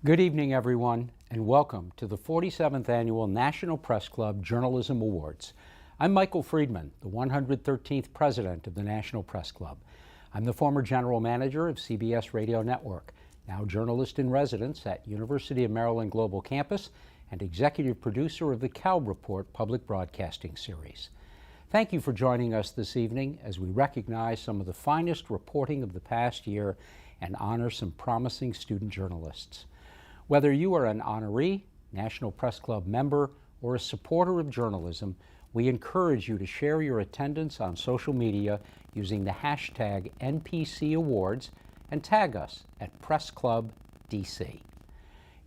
Good evening, everyone, and welcome to the 47th Annual National Press Club Journalism Awards. I'm Michael Friedman, the 113th President of the National Press Club. I'm the former General Manager of CBS Radio Network, now Journalist in Residence at University of Maryland Global Campus, and Executive Producer of the Kalb Report Public Broadcasting Series. Thank you for joining us this evening as we recognize some of the finest reporting of the past year and honor some promising student journalists. Whether you are an honoree, National Press Club member, or a supporter of journalism, we encourage you to share your attendance on social media using the hashtag NPC Awards and tag us at Press Club DC.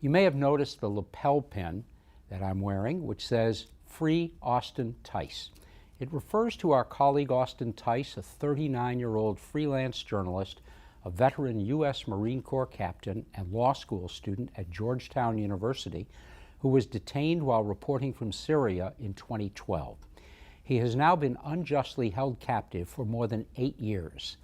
You may have noticed the lapel pin that I'm wearing, which says Free Austin Tice. It refers to our colleague Austin Tice, a 39-year-old freelance journalist, a veteran U.S. Marine Corps captain and law school student at Georgetown University, who was detained while reporting from Syria in 2012. He has now been unjustly held captive for more than 8 years.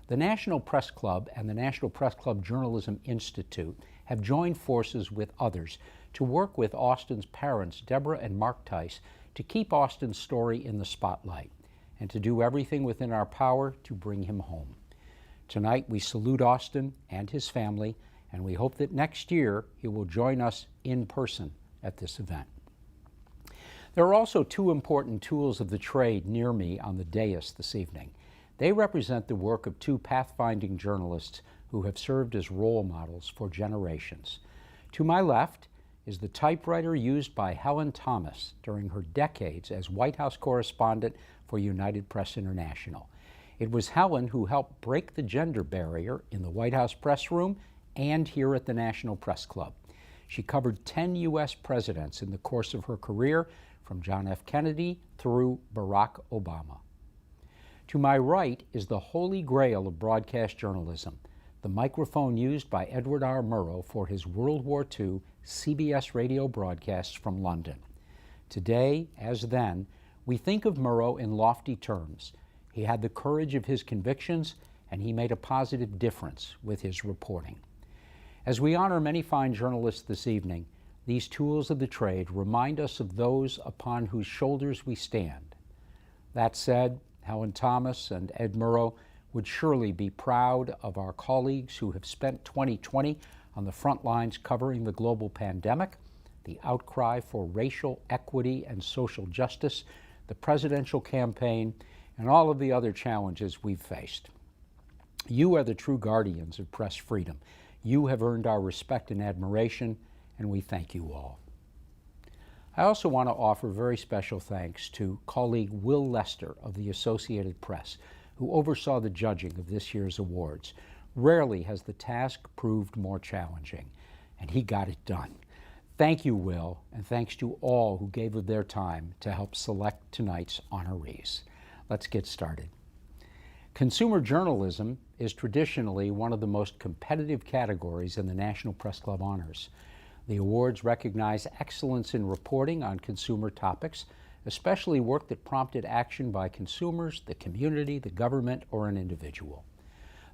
The National Press Club and the National Press Club Journalism Institute have joined forces with others to work with Austin's parents, Deborah and Mark Tice, to keep Austin's story in the spotlight and to do everything within our power to bring him home. Tonight, we salute Austin and his family, and we hope that next year he will join us in person at this event. There are also two important tools of the trade near me on the dais this evening. They represent the work of two pathfinding journalists who have served as role models for generations. To my left is the typewriter used by Helen Thomas during her decades as White House correspondent for United Press International. It was Helen who helped break the gender barrier in the White House press room and here at the National Press Club. She covered 10 U.S. presidents in the course of her career, from John F. Kennedy through Barack Obama. To my right is the holy grail of broadcast journalism, the microphone used by Edward R. Murrow for his World War II CBS radio broadcasts from London. Today, as then, we think of Murrow in lofty terms. He had the courage of his convictions, and he made a positive difference with his reporting. As we honor many fine journalists this evening, these tools of the trade remind us of those upon whose shoulders we stand. That said, Helen Thomas and Ed Murrow would surely be proud of our colleagues who have spent 2020 on the front lines covering the global pandemic, the outcry for racial equity and social justice, the presidential campaign, and all of the other challenges we've faced. You are the true guardians of press freedom. You have earned our respect and admiration, and we thank you all. I also want to offer very special thanks to colleague Will Lester of the Associated Press, who oversaw the judging of this year's awards. Rarely has the task proved more challenging, and he got it done. Thank you, Will, and thanks to all who gave of their time to help select tonight's honorees. Let's get started. Consumer journalism is traditionally one of the most competitive categories in the National Press Club honors. The awards recognize excellence in reporting on consumer topics, especially work that prompted action by consumers, the community, the government, or an individual.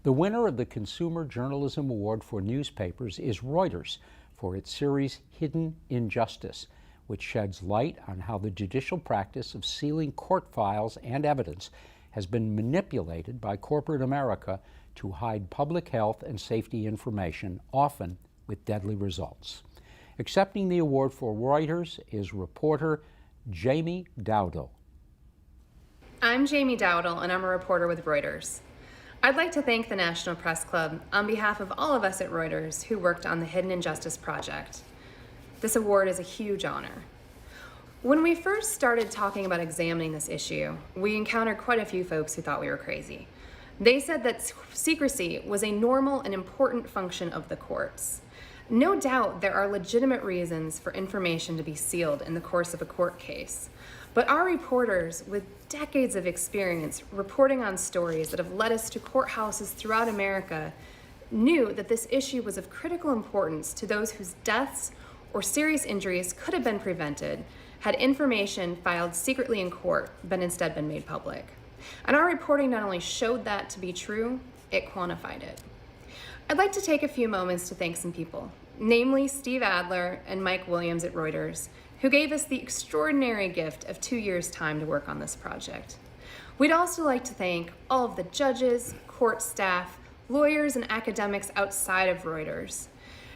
The winner of the Consumer Journalism Award for newspapers is Reuters for its series Hidden Injustice, which sheds light on how the judicial practice of sealing court files and evidence has been manipulated by corporate America to hide public health and safety information, often with deadly results. Accepting the award for Reuters is reporter Jamie Dowdle. I'm Jamie Dowdle, and I'm a reporter with Reuters. I'd like to thank the National Press Club on behalf of all of us at Reuters who worked on the Hidden Injustice project. This award is a huge honor. When we first started talking about examining this issue, we encountered quite a few folks who thought we were crazy. They said that secrecy was a normal and important function of the courts. No doubt there are legitimate reasons for information to be sealed in the course of a court case, but our reporters with decades of experience reporting on stories that have led us to courthouses throughout America knew that this issue was of critical importance to those whose deaths or serious injuries could have been prevented had information filed secretly in court but instead been made public. And our reporting not only showed that to be true, it quantified it. I'd like to take a few moments to thank some people, namely Steve Adler and Mike Williams at Reuters, who gave us the extraordinary gift of 2 years' time to work on this project. We'd also like to thank all of the judges, court staff, lawyers, and academics outside of Reuters,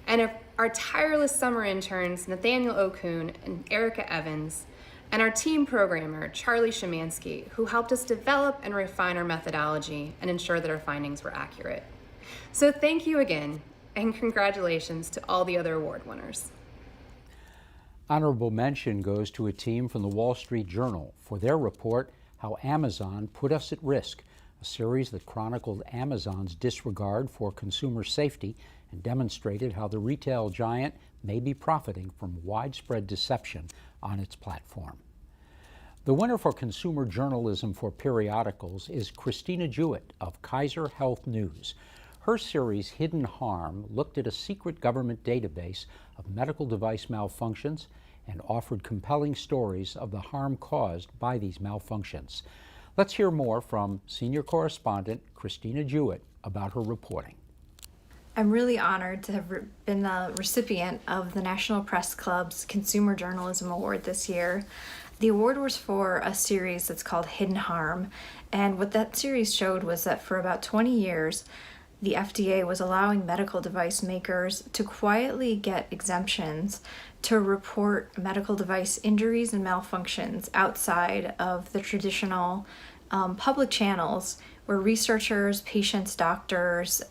and our tireless summer interns, Nathaniel Okun and Erica Evans, and our team programmer, Charlie Szymanski, who helped us develop and refine our methodology and ensure that our findings were accurate. So thank you again, and congratulations to all the other award winners. Honorable mention goes to a team from the Wall Street Journal for their report, How Amazon Put Us at Risk, a series that chronicled Amazon's disregard for consumer safety and demonstrated how the retail giant may be profiting from widespread deception on its platform. The winner for consumer journalism for periodicals is Christina Jewett of Kaiser Health News. Her series, Hidden Harm, looked at a secret government database of medical device malfunctions and offered compelling stories of the harm caused by these malfunctions. Let's hear more from senior correspondent Christina Jewett about her reporting. I'm really honored to have been the recipient of the National Press Club's Consumer Journalism Award this year. The award was for a series that's called Hidden Harm, and what that series showed was that for about 20 years, the FDA was allowing medical device makers to quietly get exemptions to report medical device injuries and malfunctions outside of the traditional public channels where researchers, patients, doctors,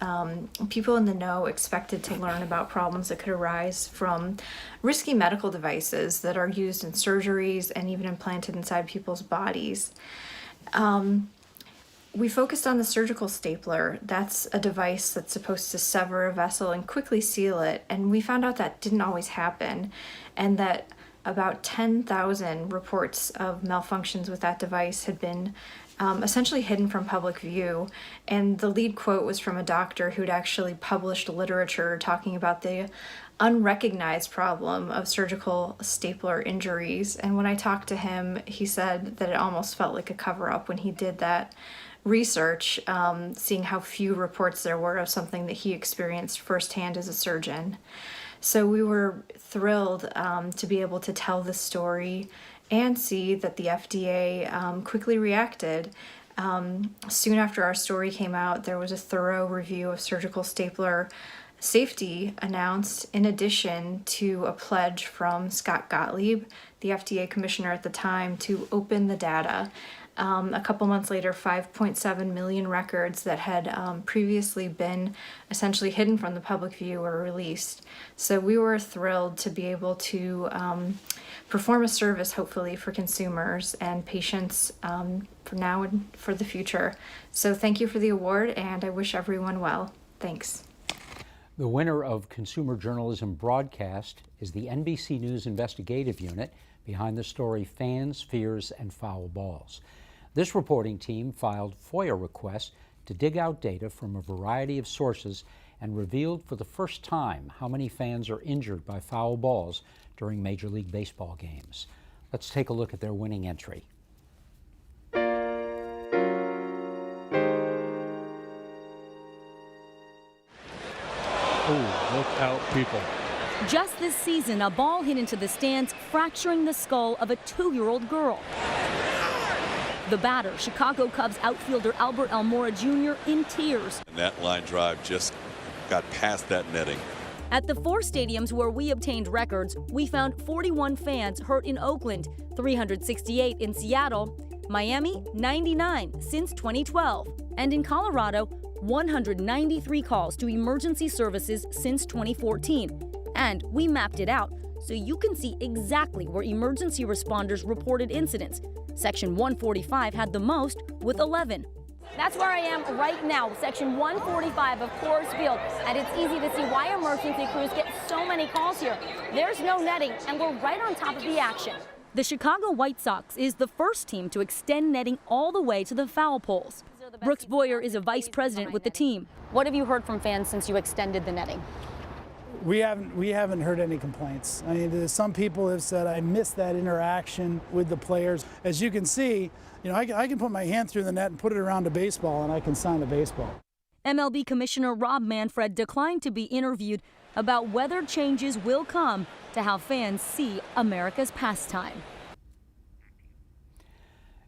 people in the know expected to learn about problems that could arise from risky medical devices that are used in surgeries and even implanted inside people's bodies. We focused on the surgical stapler. That's a device that's supposed to sever a vessel and quickly seal it, and we found out that didn't always happen, and that about 10,000 reports of malfunctions with that device had been essentially hidden from public view. And the lead quote was from a doctor who'd actually published literature talking about the unrecognized problem of surgical stapler injuries. And when I talked to him, he said that it almost felt like a cover-up when he did that research, seeing how few reports there were of something that he experienced firsthand as a surgeon. So we were thrilled to be able to tell this story and see that the FDA quickly reacted. Soon after our story came out, there was a thorough review of surgical stapler safety announced, in addition to a pledge from Scott Gottlieb, the FDA commissioner at the time, to open the data. A couple months later, 5.7 million records that had previously been essentially hidden from the public view were released. So we were thrilled to be able to perform a service, hopefully, for consumers and patients for now and for the future. So thank you for the award, and I wish everyone well. Thanks. The winner of Consumer Journalism Broadcast is the NBC News Investigative Unit behind the story Fans, Fears, and Foul Balls. This reporting team filed FOIA requests to dig out data from a variety of sources and revealed for the first time how many fans are injured by foul balls during Major League Baseball games. Let's take a look at their winning entry. Oh, look out, people. Just this season, a ball hit into the stands, fracturing the skull of a 2-year-old girl. The batter, Chicago Cubs outfielder Albert Almora Jr., in tears. And that line drive just got past that netting. At the 4 stadiums where we obtained records, we found 41 fans hurt in Oakland, 368 in Seattle, Miami, 99 since 2012, and in Colorado, 193 calls to emergency services since 2014. And we mapped it out so you can see exactly where emergency responders reported incidents. Section 145 had the most, with 11. That's where I am right now, Section 145 of Coors Field, and it's easy to see why emergency crews get so many calls here. There's no netting, and we're right on top of the action. The Chicago White Sox is the first team to extend netting all the way to the foul poles. Brooks Boyer is a vice president with the team. What have you heard from fans since you extended the netting? We haven't heard any complaints. I mean, some people have said, I missed that interaction with the players. As you can see, I can put my hand through the net and put it around a baseball, and I can sign a baseball. MLB Commissioner Rob Manfred declined to be interviewed about whether changes will come to how fans see America's pastime.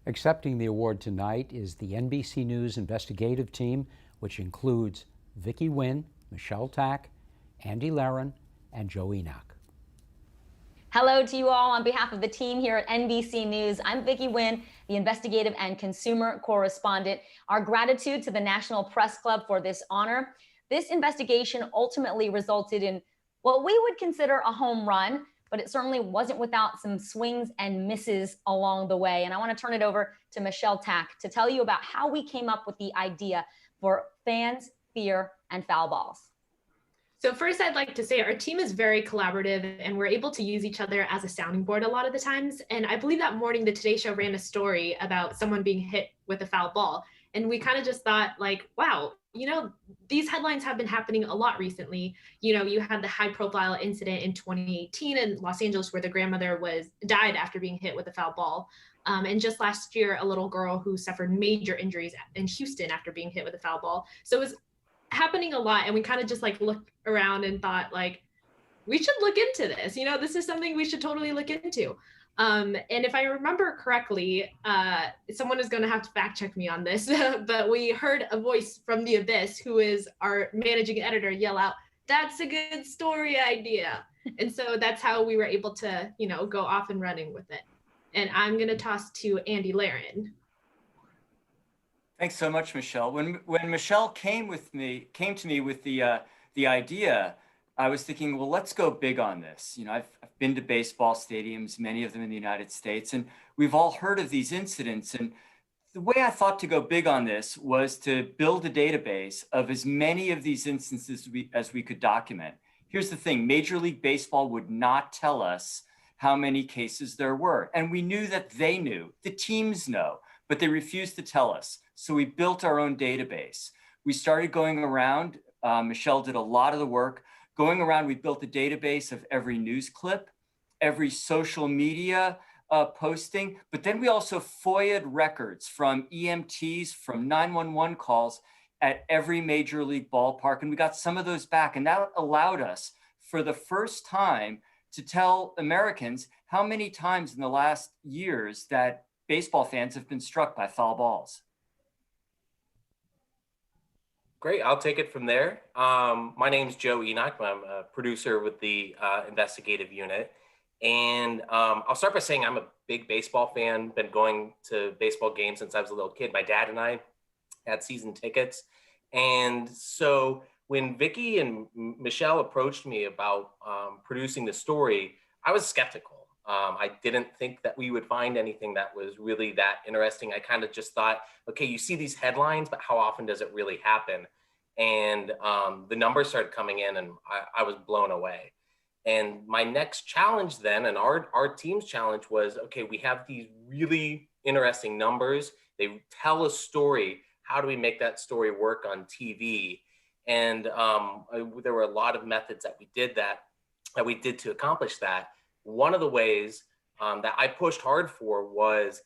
Accepting the award tonight is the NBC News investigative team, which includes Vicki Wynn, Michelle Tack, Andy Laren, and Joe Enoch. Hello to you all on behalf of the team here at NBC News. I'm Vicki Wynn, the investigative and consumer correspondent. Our gratitude to the National Press Club for this honor. This investigation ultimately resulted in what we would consider a home run, but it certainly wasn't without some swings and misses along the way. And I want to turn it over to Michelle Tack to tell you about how we came up with the idea for fans, fear, and foul balls. So first, I'd like to say our team is very collaborative and we're able to use each other as a sounding board a lot of the times. And I believe that morning the Today Show ran a story about someone being hit with a foul ball. And we kind of just thought like, wow, you know, these headlines have been happening a lot recently. You know, you had the high profile incident in 2018 in Los Angeles where the grandmother died after being hit with a foul ball. And just last year, a little girl who suffered major injuries in Houston after being hit with a foul ball. So it was happening a lot. And we kind of just like looked around and thought like, we should look into this. You know, this is something we should totally look into. And if I remember correctly, someone is going to have to fact check me on this, but we heard a voice from the abyss, who is our managing editor, yell out, "That's a good story idea." And so that's how we were able to, you know, go off and running with it. And I'm going to toss to Andy Laren. Thanks so much, Michelle. When Michelle came to me with the idea, I was thinking, well, let's go big on this. You know, I've been to baseball stadiums, many of them in the United States, and we've all heard of these incidents. And the way I thought to go big on this was to build a database of as many of these instances as we could document. Here's the thing: Major League Baseball would not tell us how many cases there were. And we knew that they knew, the teams know, but they refused to tell us. So we built our own database. We started going around, Michelle did a lot of the work. Going around, we built a database of every news clip, every social media posting, but then we also FOIA'd records from EMTs, from 911 calls at every major league ballpark. And we got some of those back. And that allowed us, for the first time, to tell Americans how many times in the last years that baseball fans have been struck by foul balls. Great, I'll take it from there. My name's Joe Enoch. I'm a producer with the investigative unit. And I'll start by saying I'm a big baseball fan, been going to baseball games since I was a little kid. My dad and I had season tickets. And so when Vicki and Michelle approached me about producing the story, I was skeptical. I didn't think that we would find anything that was really that interesting. I kind of just thought, okay, you see these headlines, but how often does it really happen? And the numbers started coming in and I was blown away. And my next challenge then, and our team's challenge was, okay, we have these really interesting numbers. They tell a story. How do we make that story work on TV? And there were a lot of methods that we did to accomplish that. One of the ways that I pushed hard for was,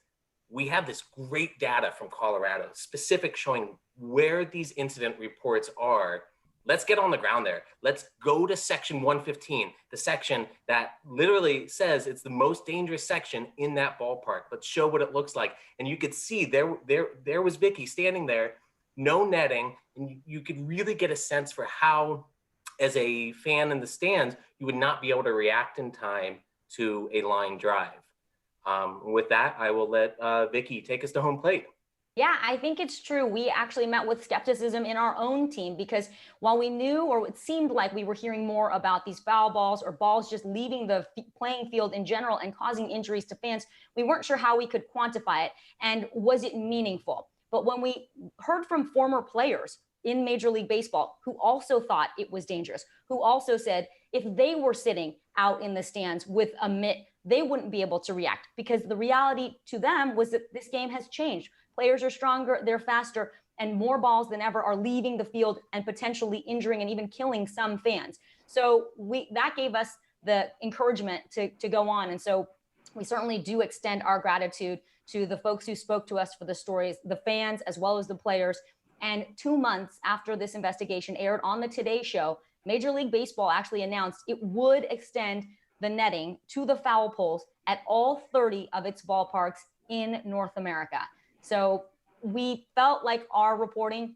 we have this great data from Colorado, specific showing where these incident reports are. Let's get on the ground there. Let's go to section 115, the section that literally says it's the most dangerous section in that ballpark. Let's show what it looks like. And you could see there was Vicki standing there, no netting, and you could really get a sense for how, as a fan in the stands, you would not be able to react in time to a line drive. With that, I will let Vicki take us to home plate. Yeah, I think it's true. We actually met with skepticism in our own team because while we knew, or it seemed like we were hearing more about these foul balls or balls just leaving the playing field in general and causing injuries to fans, we weren't sure how we could quantify it and was it meaningful. But when we heard from former players in Major League Baseball who also thought it was dangerous, who also said if they were sitting out in the stands with a mitt, they wouldn't be able to react because the reality to them was that this game has changed. Players are stronger, they're faster, and more balls than ever are leaving the field and potentially injuring and even killing some fans. So that gave us the encouragement to go on. And so we certainly do extend our gratitude to the folks who spoke to us for the stories, the fans, as well as the players. And 2 months after this investigation aired on the Today Show, Major League Baseball actually announced it would extend the netting to the foul poles at all 30 of its ballparks in North America. So we felt like our reporting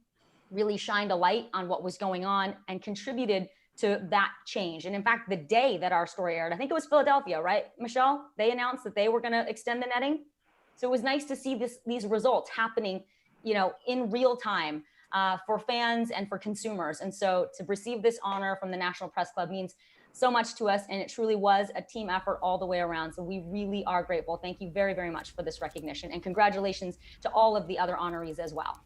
really shined a light on what was going on and contributed to that change. And in fact, the day that our story aired, I think it was Philadelphia, right, Michelle? They announced that they were going to extend the netting. So it was nice to see these results happening, in real time for fans and for consumers. And so to receive this honor from the National Press Club means so much to us. And it truly was a team effort all the way around. So we really are grateful. Thank you very, very much for this recognition. And congratulations to all of the other honorees as well.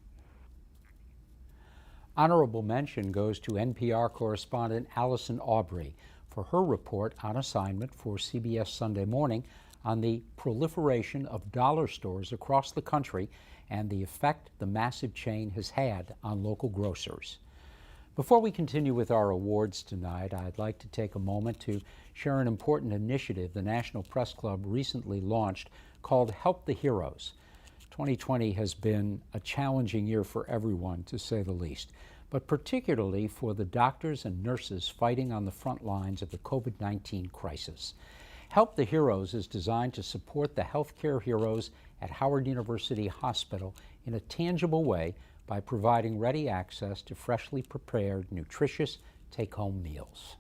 Honorable mention goes to NPR correspondent Allison Aubrey for her report on assignment for CBS Sunday Morning on the proliferation of dollar stores across the country and the effect the massive chain has had on local grocers. Before we continue with our awards tonight, I'd like to take a moment to share an important initiative the National Press Club recently launched called Help the Heroes. 2020 has been a challenging year for everyone, to say the least, but particularly for the doctors and nurses fighting on the front lines of the COVID-19 crisis. Help the Heroes is designed to support the healthcare heroes at Howard University Hospital in a tangible way by providing ready access to freshly prepared, nutritious take-home meals.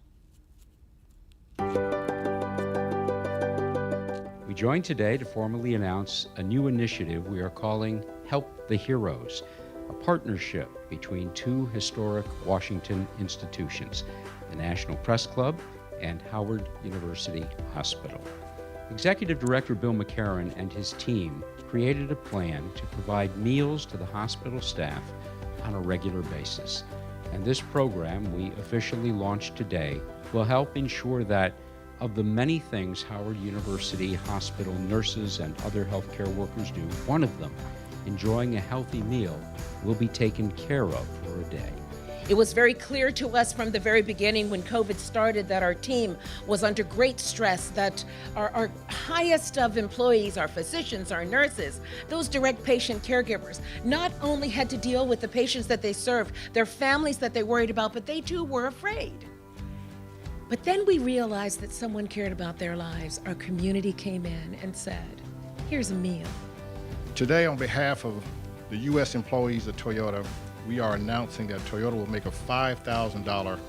We join today to formally announce a new initiative we are calling Help the Heroes, a partnership between two historic Washington institutions, the National Press Club and Howard University Hospital. Executive Director Bill McCarran and his team created a plan to provide meals to the hospital staff on a regular basis. And this program we officially launched today will help ensure that of the many things Howard University Hospital nurses and other healthcare workers do, one of them, enjoying a healthy meal, will be taken care of for a day. It was very clear to us from the very beginning when COVID started that our team was under great stress, that our highest of employees, our physicians, our nurses, those direct patient caregivers, not only had to deal with the patients that they served, their families that they worried about, but they too were afraid. But then we realized that someone cared about their lives. Our community came in and said, here's a meal. Today, on behalf of the U.S. employees of Toyota, we are announcing that Toyota will make a $5,000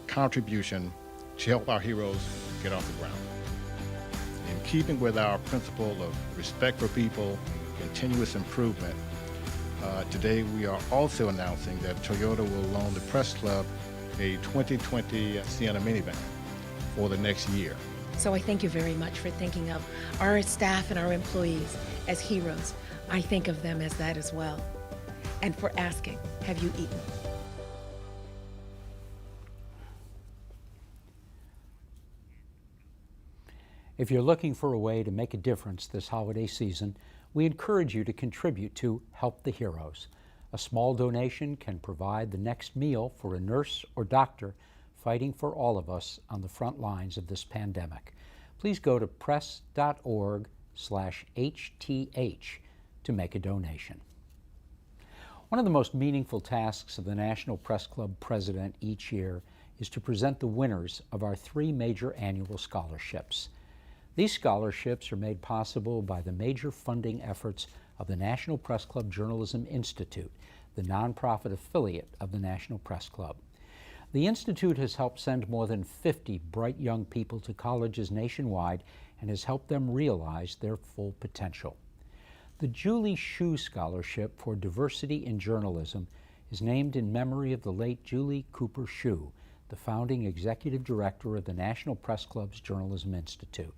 contribution to help our heroes get off the ground. In keeping with our principle of respect for people, continuous improvement, today we are also announcing that Toyota will loan the Press Club a 2020 Sienna minivan for the next year. So I thank you very much for thinking of our staff and our employees as heroes. I think of them as that as well. And for asking, have you eaten? If you're looking for a way to make a difference this holiday season, we encourage you to contribute to Help the Heroes. A small donation can provide the next meal for a nurse or doctor fighting for all of us on the front lines of this pandemic. Please go to press.org/HTH to make a donation. One of the most meaningful tasks of the National Press Club president each year is to present the winners of our 3 major annual scholarships. These scholarships are made possible by the major funding efforts of the National Press Club Journalism Institute, the nonprofit affiliate of the National Press Club. The Institute has helped send more than 50 bright young people to colleges nationwide and has helped them realize their full potential. The Julie Shue Scholarship for Diversity in Journalism is named in memory of the late Julie Cooper Shue, the founding executive director of the National Press Club's Journalism Institute.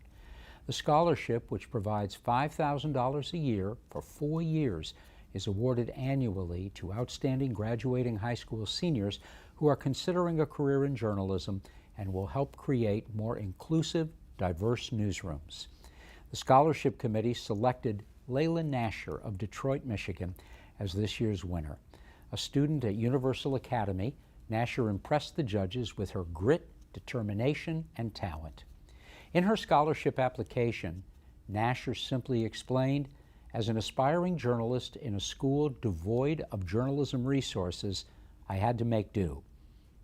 The scholarship, which provides $5,000 a year for 4 years, is awarded annually to outstanding graduating high school seniors who are considering a career in journalism and will help create more inclusive, diverse newsrooms. The scholarship committee selected Layla Nasher of Detroit, Michigan, as this year's winner. A student at Universal Academy, Nasher impressed the judges with her grit, determination, and talent. In her scholarship application, Nasher simply explained, As an aspiring journalist in a school devoid of journalism resources, I had to make do.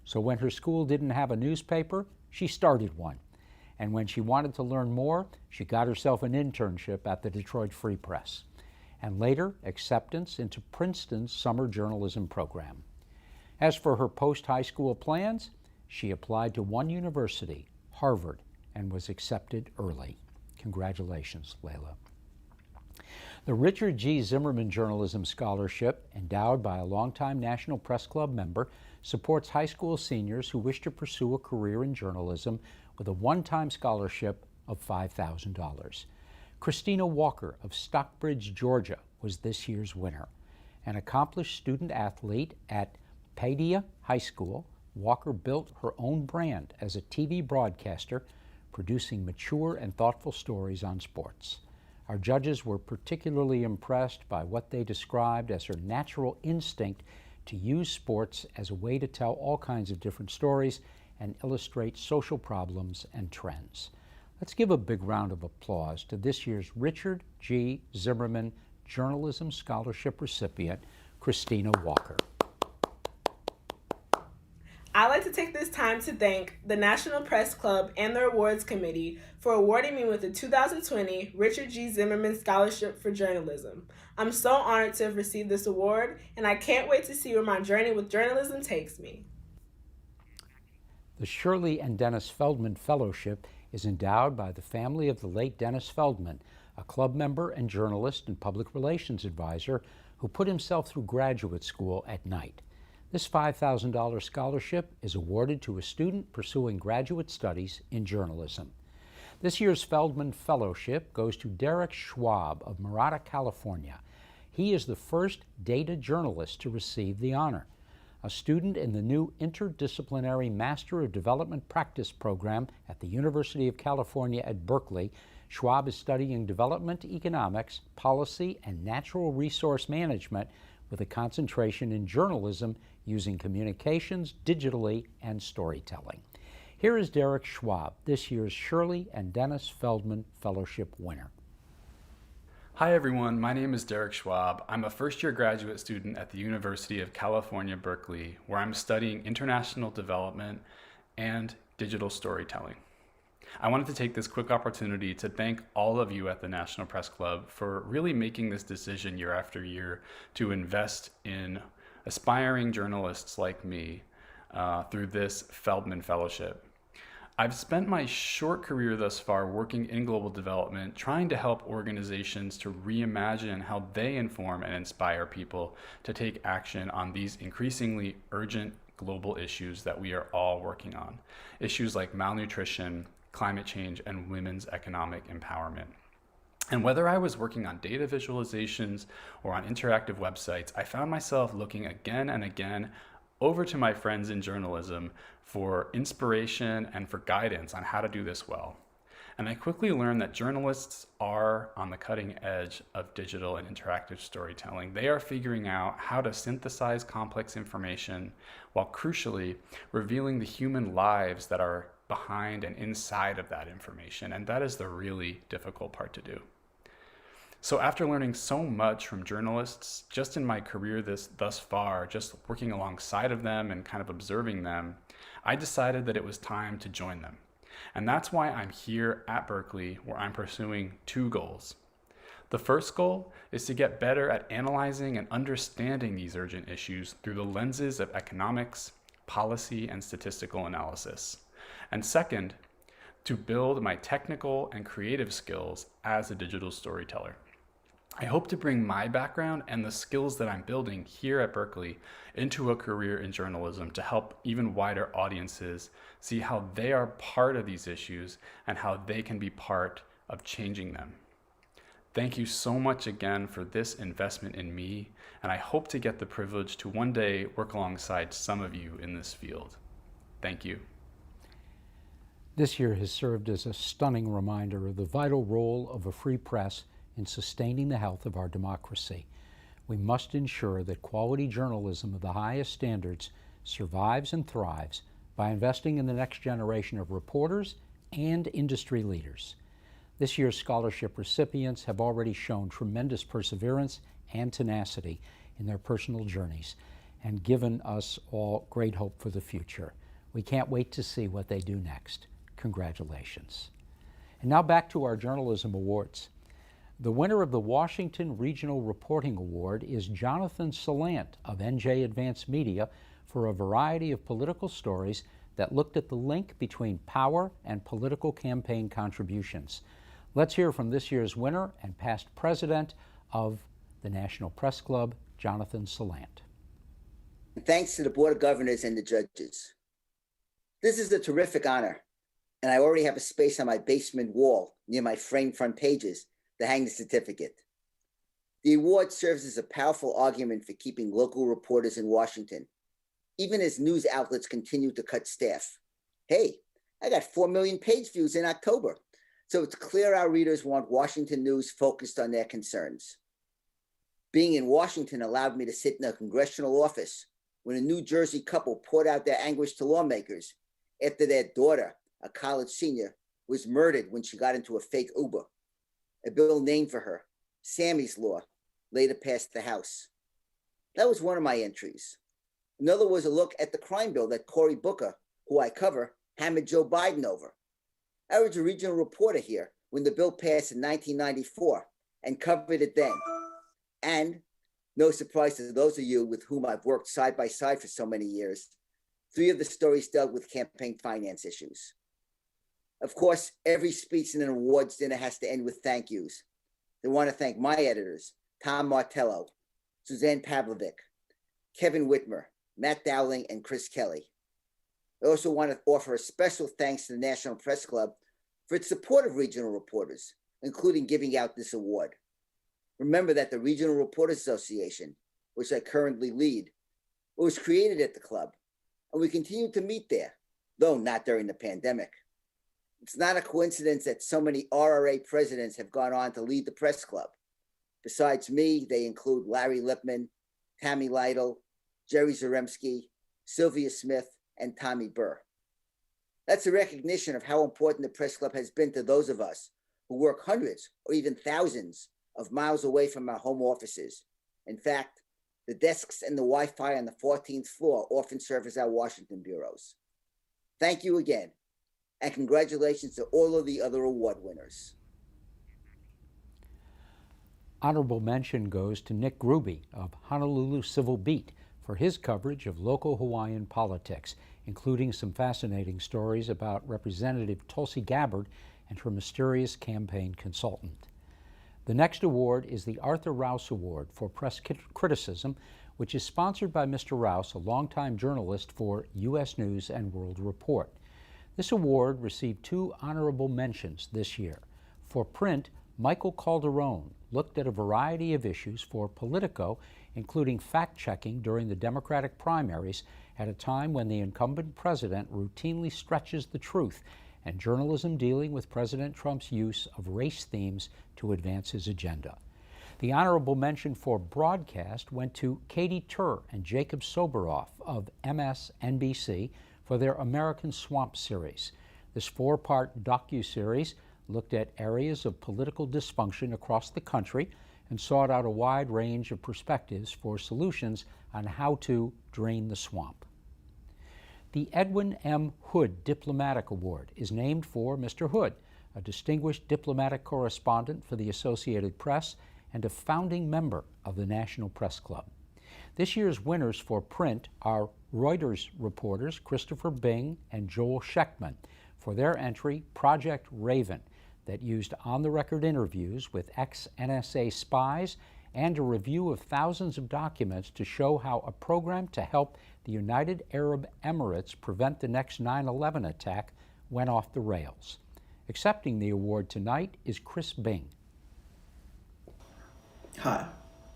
So when her school didn't have a newspaper, she started one. And when she wanted to learn more, she got herself an internship at the Detroit Free Press, and later acceptance into Princeton's summer journalism program. As for her post-high school plans, she applied to one university, Harvard, and was accepted early. Congratulations, Layla. The Richard G. Zimmerman Journalism Scholarship, endowed by a longtime National Press Club member, supports high school seniors who wish to pursue a career in journalism with a one-time scholarship of $5,000. Christina Walker of Stockbridge, Georgia, was this year's winner. An accomplished student athlete at Padilla High School, Walker built her own brand as a TV broadcaster, producing mature and thoughtful stories on sports. Our judges were particularly impressed by what they described as her natural instinct to use sports as a way to tell all kinds of different stories and illustrate social problems and trends. Let's give a big round of applause to this year's Richard G. Zimmerman Journalism Scholarship recipient, Christina Walker. I'd like to take this time to thank the National Press Club and the Awards Committee for awarding me with the 2020 Richard G. Zimmerman Scholarship for Journalism. I'm so honored to have received this award, and I can't wait to see where my journey with journalism takes me. The Shirley and Dennis Feldman Fellowship is endowed by the family of the late Dennis Feldman, a club member and journalist and public relations advisor who put himself through graduate school at night. This $5,000 scholarship is awarded to a student pursuing graduate studies in journalism. This year's Feldman Fellowship goes to Derek Schwab of Murata, California. He is the first data journalist to receive the honor. A student in the new interdisciplinary Master of Development Practice program at the University of California at Berkeley, Schwab is studying development economics, policy, and natural resource management with a concentration in journalism using communications, digitally, and storytelling. Here is Derek Schwab, this year's Shirley and Dennis Feldman Fellowship winner. Hi everyone, my name is Derek Schwab. I'm a first-year graduate student at the University of California, Berkeley, where I'm studying international development and digital storytelling. I wanted to take this quick opportunity to thank all of you at the National Press Club for really making this decision year after year to invest in aspiring journalists like me through this Feldman Fellowship. I've spent my short career thus far working in global development, trying to help organizations to reimagine how they inform and inspire people to take action on these increasingly urgent global issues that we are all working on. Issues like malnutrition, climate change, and women's economic empowerment. And whether I was working on data visualizations or on interactive websites, I found myself looking again and again over to my friends in journalism for inspiration and for guidance on how to do this well. And I quickly learned that journalists are on the cutting edge of digital and interactive storytelling. They are figuring out how to synthesize complex information while crucially revealing the human lives that are behind and inside of that information. And that is the really difficult part to do. So after learning so much from journalists just in my career thus far, just working alongside of them and kind of observing them, I decided that it was time to join them. And that's why I'm here at Berkeley, where I'm pursuing two goals. The first goal is to get better at analyzing and understanding these urgent issues through the lenses of economics, policy, and statistical analysis. And second, to build my technical and creative skills as a digital storyteller. I hope to bring my background and the skills that I'm building here at Berkeley into a career in journalism to help even wider audiences see how they are part of these issues and how they can be part of changing them. Thank you so much again for this investment in me, and I hope to get the privilege to one day work alongside some of you in this field. Thank you. This year has served as a stunning reminder of the vital role of a free press in sustaining the health of our democracy. We must ensure that quality journalism of the highest standards survives and thrives by investing in the next generation of reporters and industry leaders. This year's scholarship recipients have already shown tremendous perseverance and tenacity in their personal journeys and given us all great hope for the future. We can't wait to see what they do next. Congratulations. And now back to our journalism awards. The winner of the Washington Regional Reporting Award is Jonathan Salant of NJ Advanced Media for a variety of political stories that looked at the link between power and political campaign contributions. Let's hear from this year's winner and past president of the National Press Club, Jonathan Salant. Thanks to the Board of Governors and the judges. This is a terrific honor, and I already have a space on my basement wall near my framed front pages to hang the certificate. The award serves as a powerful argument for keeping local reporters in Washington, even as news outlets continue to cut staff. Hey, I got 4 million page views in October, so it's clear our readers want Washington news focused on their concerns. Being in Washington allowed me to sit in a congressional office when a New Jersey couple poured out their anguish to lawmakers after their daughter, a college senior, was murdered when she got into a fake Uber. A bill named for her, Sammy's Law, later passed the House. That was one of my entries. Another was a look at the crime bill that Cory Booker, who I cover, hammered Joe Biden over. I was a regional reporter here when the bill passed in 1994 and covered it then. And, no surprise to those of you with whom I've worked side by side for so many years, 3 of the stories dealt with campaign finance issues. Of course, every speech in an awards dinner has to end with thank yous. I want to thank my editors, Tom Martello, Suzanne Pavlovic, Kevin Whitmer, Matt Dowling, and Chris Kelly. I also want to offer a special thanks to the National Press Club for its support of regional reporters, including giving out this award. Remember that the Regional Reporters Association, which I currently lead, was created at the club, and we continue to meet there, though not during the pandemic. It's not a coincidence that so many RRA presidents have gone on to lead the press club. Besides me, they include Larry Lipman, Tammy Lytle, Jerry Zaremski, Sylvia Smith, and Tommy Burr. That's a recognition of how important the press club has been to those of us who work hundreds or even thousands of miles away from our home offices. In fact, the desks and the Wi-Fi on the 14th floor often serve as our Washington bureaus. Thank you again, and congratulations to all of the other award winners. Honorable mention goes to Nick Gruby of Honolulu Civil Beat for his coverage of local Hawaiian politics, including some fascinating stories about Representative Tulsi Gabbard and her mysterious campaign consultant. The next award is the Arthur Rouse Award for Press Criticism, which is sponsored by Mr. Rouse, a longtime journalist for U.S. News and World Report. This award received 2 honorable mentions this year. For print, Michael Calderone looked at a variety of issues for Politico, including fact-checking during the Democratic primaries at a time when the incumbent president routinely stretches the truth, and journalism dealing with President Trump's use of race themes to advance his agenda. The honorable mention for broadcast went to Katie Tur and Jacob Soboroff of MSNBC for their American Swamp series. This 4-part docuseries looked at areas of political dysfunction across the country and sought out a wide range of perspectives for solutions on how to drain the swamp. The Edwin M. Hood Diplomatic Award is named for Mr. Hood, a distinguished diplomatic correspondent for the Associated Press and a founding member of the National Press Club. This year's winners for print are Reuters reporters Christopher Bing and Joel Sheckman for their entry, Project Raven, that used on-the-record interviews with ex-NSA spies and a review of thousands of documents to show how a program to help the United Arab Emirates prevent the next 9/11 attack went off the rails. Accepting the award tonight is Chris Bing. Hi,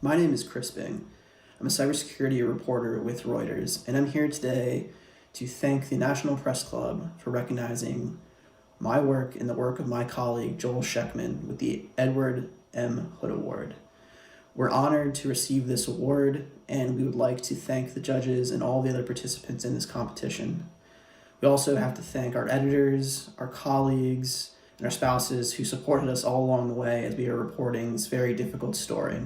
my name is Chris Bing. I'm a cybersecurity reporter with Reuters, and I'm here today to thank the National Press Club for recognizing my work and the work of my colleague Joel Sheckman with the Edward M. Hood Award. We're honored to receive this award, and we would like to thank the judges and all the other participants in this competition. We also have to thank our editors, our colleagues, and our spouses who supported us all along the way as we are reporting this very difficult story.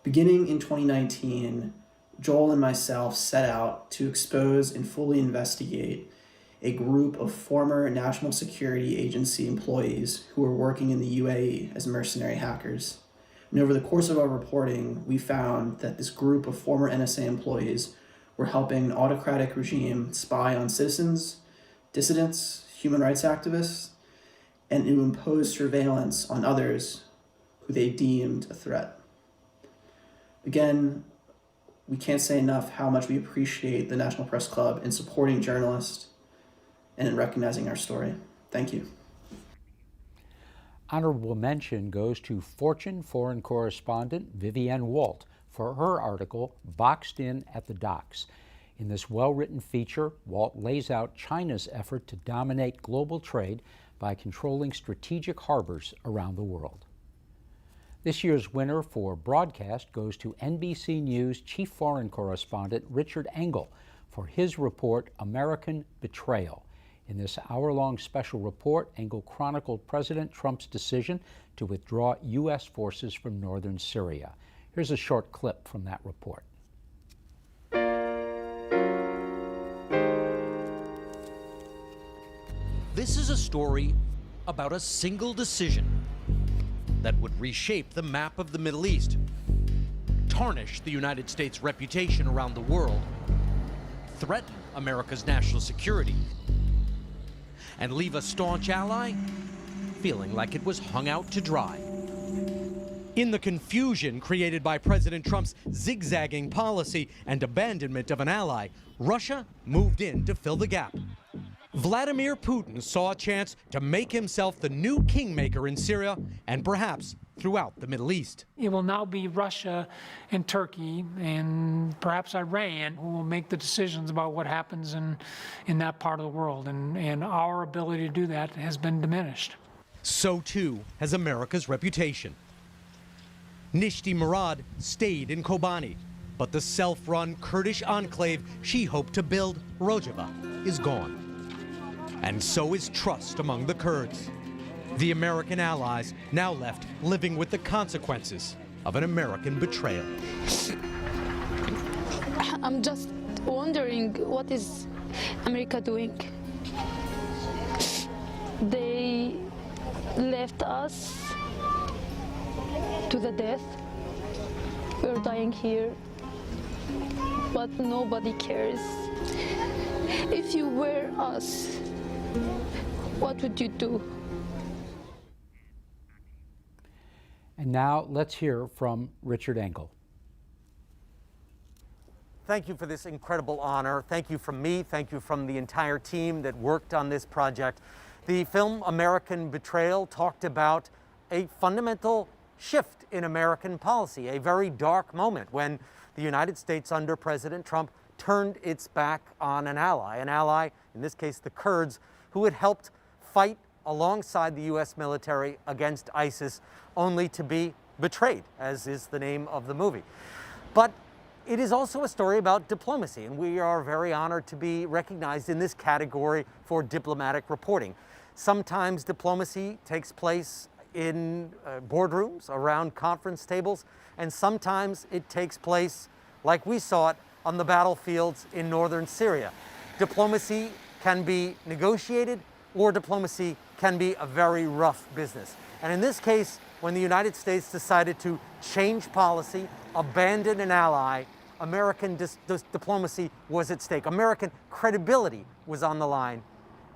Beginning in 2019, Joel and myself set out to expose and fully investigate a group of former National Security Agency employees who were working in the UAE as mercenary hackers. And over the course of our reporting, we found that this group of former NSA employees were helping an autocratic regime spy on citizens, dissidents, human rights activists, and to impose surveillance on others who they deemed a threat. Again, we can't say enough how much we appreciate the National Press Club in supporting journalists and in recognizing our story. Thank you. Honorable mention goes to Fortune foreign correspondent Vivienne Walt for her article, Boxed In at the Docks. In this well-written feature, Walt lays out China's effort to dominate global trade by controlling strategic harbors around the world. This year's winner for broadcast goes to NBC News chief foreign correspondent Richard Engel for his report, American Betrayal. In this hour-long special report, Engel chronicled President Trump's decision to withdraw U.S. forces from northern Syria. Here's a short clip from that report. This is a story about a single decision that would reshape the map of the Middle East, tarnish the United States' reputation around the world, threaten America's national security, and leave a staunch ally feeling like it was hung out to dry. In the confusion created by President Trump's zigzagging policy and abandonment of an ally, Russia moved in to fill the gap. Vladimir Putin saw a chance to make himself the new kingmaker in Syria and perhaps throughout the Middle East. It will now be Russia and Turkey and perhaps Iran who will make the decisions about what happens in that part of the world, and our ability to do that has been diminished. So too has America's reputation. Nishti Murad stayed in Kobani, but the self-run Kurdish enclave she hoped to build, Rojava, is gone. And so is trust among the Kurds. The American allies now left living with the consequences of an American betrayal. I'm just wondering, what is America doing? They left us to the death. We're dying here, but nobody cares. If you were us, what would you do? And now let's hear from Richard Engel. Thank you for this incredible honor. Thank you from me. Thank you from the entire team that worked on this project. The film American Betrayal talked about a fundamental shift in American policy, a very dark moment when the United States under President Trump turned its back on an ally, in this case the Kurds, who had helped fight alongside the U.S. military against ISIS, only to be betrayed, as is the name of the movie. But it is also a story about diplomacy, and we are very honored to be recognized in this category for diplomatic reporting. Sometimes diplomacy takes place in boardrooms, around conference tables, and sometimes it takes place, like we saw it, on the battlefields in northern Syria. Diplomacy can be negotiated, or diplomacy can be a very rough business. And in this case, when the United States decided to change policy, abandon an ally, American diplomacy was at stake. American credibility was on the line.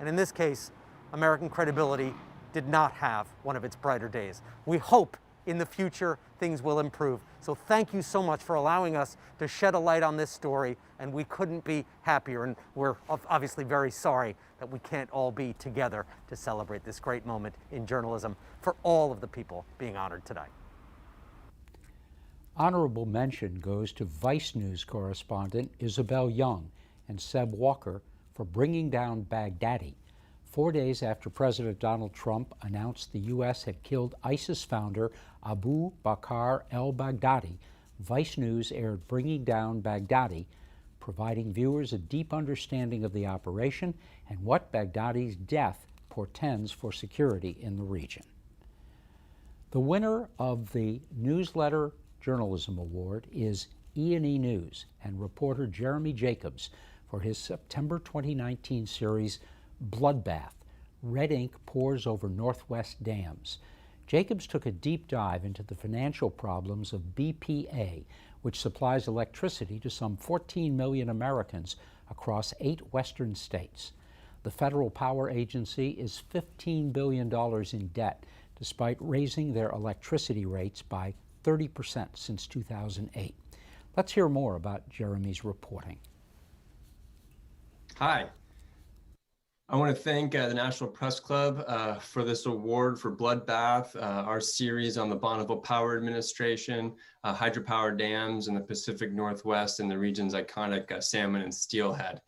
And in this case, American credibility did not have one of its brighter days. We hope in the future things will improve. So thank you so much for allowing us to shed a light on this story, and we couldn't be happier, and we're obviously very sorry that we can't all be together to celebrate this great moment in journalism for all of the people being honored tonight. Honorable mention goes to Vice News correspondent Isabel Young and Seb Walker for bringing down Baghdadi. 4 days after President Donald Trump announced the U.S. had killed ISIS founder Abu Bakr al-Baghdadi, Vice News aired Bringing Down Baghdadi, providing viewers a deep understanding of the operation and what Baghdadi's death portends for security in the region. The winner of the Newsletter Journalism Award is E&E News and reporter Jeremy Jacobs for his September 2019 series Bloodbath, Red Ink Pours Over Northwest Dams. Jacobs took a deep dive into the financial problems of BPA, which supplies electricity to some 14 million Americans across 8 western states. The Federal Power Agency is $15 billion in debt, despite raising their electricity rates by 30% since 2008. Let's hear more about Jeremy's reporting. Hi. I want to thank the National Press Club for this award for Bloodbath, our series on the Bonneville Power Administration, hydropower dams in the Pacific Northwest and the region's iconic salmon and steelhead.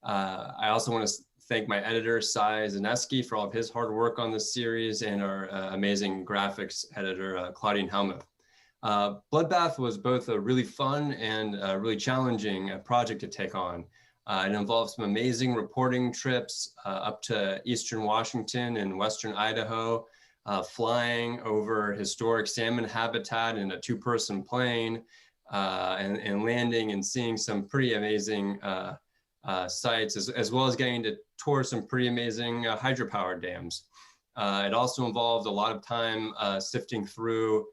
I also want to thank my editor, Cy Zaneski, for all of his hard work on this series, and our amazing graphics editor, Claudine Helmuth. Bloodbath was both a really fun and really challenging project to take on. It involved some amazing reporting trips up to Eastern Washington and Western Idaho, flying over historic salmon habitat in a 2-person plane, and landing and seeing some pretty amazing sites, as well as getting to tour some pretty amazing hydropower dams. It also involved a lot of time sifting through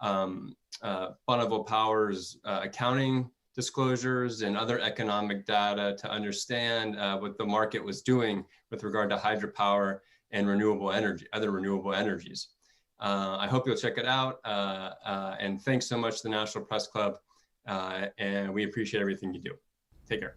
Bonneville Power's accounting disclosures and other economic data to understand what the market was doing with regard to hydropower and renewable energy, other renewable energies. I hope you'll check it out. And thanks so much to the National Press Club. And we appreciate everything you do. Take care.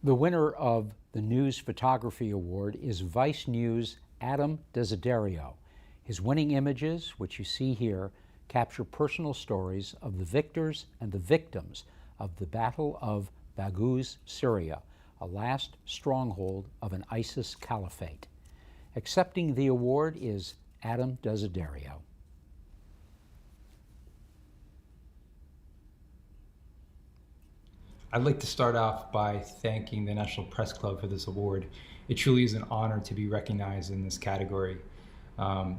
The winner of the News Photography Award is Vice News' Adam Desiderio. His winning images, which you see here, capture personal stories of the victors and the victims of the Battle of Baghouz, Syria, a last stronghold of an ISIS caliphate. Accepting the award is Adam Desiderio. I'd like to start off by thanking the National Press Club for this award. It truly is an honor to be recognized in this category.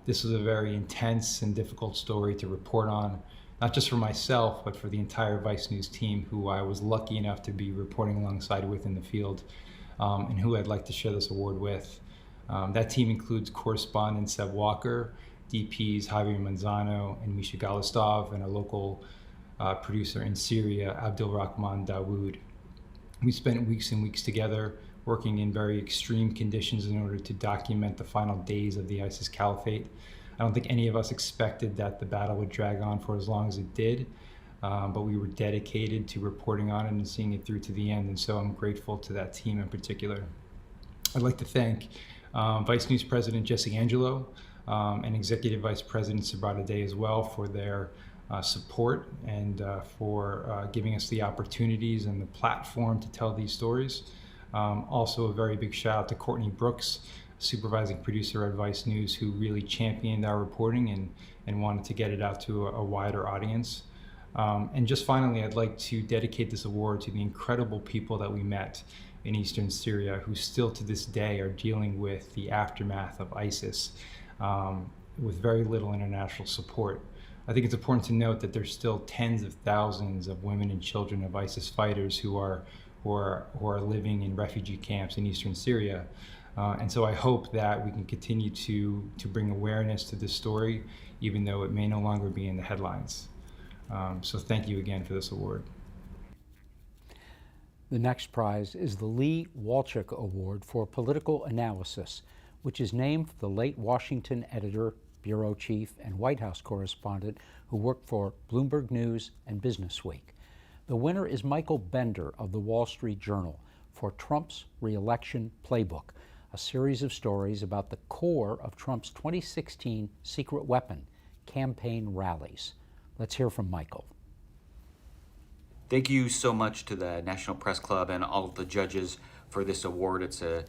This was a very intense and difficult story to report on, not just for myself, but for the entire Vice News team, who I was lucky enough to be reporting alongside with in the field, and who I'd like to share this award with. That team includes correspondent Seb Walker, DPs Javier Manzano and Misha Galistov, and a local producer in Syria, Abdul Rahman Dawood. We spent weeks and weeks together working in very extreme conditions in order to document the final days of the ISIS caliphate. I don't think any of us expected that the battle would drag on for as long as it did, but we were dedicated to reporting on it and seeing it through to the end, and so I'm grateful to that team in particular. I'd like to thank Vice News President Jesse Angelo and Executive Vice President Sabrata Day as well for their support and for giving us the opportunities and the platform to tell these stories. Also a very big shout out to Courtney Brooks, supervising producer at Vice News, who really championed our reporting and wanted to get it out to a wider audience. And just finally, I'd like to dedicate this award to the incredible people that we met in Eastern Syria, who still to this day are dealing with the aftermath of ISIS with very little international support. I think it's important to note that there's still tens of thousands of women and children of ISIS fighters who are living in refugee camps in Eastern Syria. And so I hope that we can continue to bring awareness to this story, even though it may no longer be in the headlines. So thank you again for this award. The next prize is the Lee Walchuk Award for Political Analysis, which is named for the late Washington editor, bureau chief, and White House correspondent who worked for Bloomberg News and Business Week. The winner is Michael Bender of the Wall Street Journal for Trump's Re-election Playbook, a series of stories about the core of Trump's 2016 secret weapon, campaign rallies. Let's hear from Michael. Thank you so much to the National Press Club and all of the judges for this award. It's a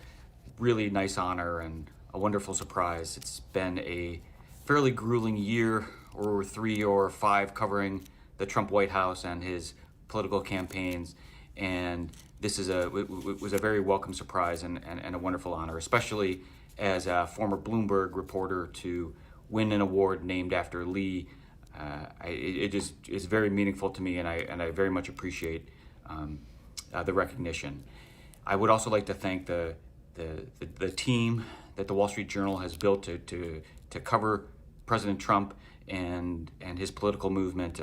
really nice honor and a wonderful surprise. It's been a fairly grueling year or 3 or 5 covering the Trump White House and his political campaigns, and this was a very welcome surprise and a wonderful honor, especially as a former Bloomberg reporter to win an award named after Lee. It just is very meaningful to me, and I very much appreciate the recognition. I would also like to thank the team that the Wall Street Journal has built to cover President Trump and his political movement.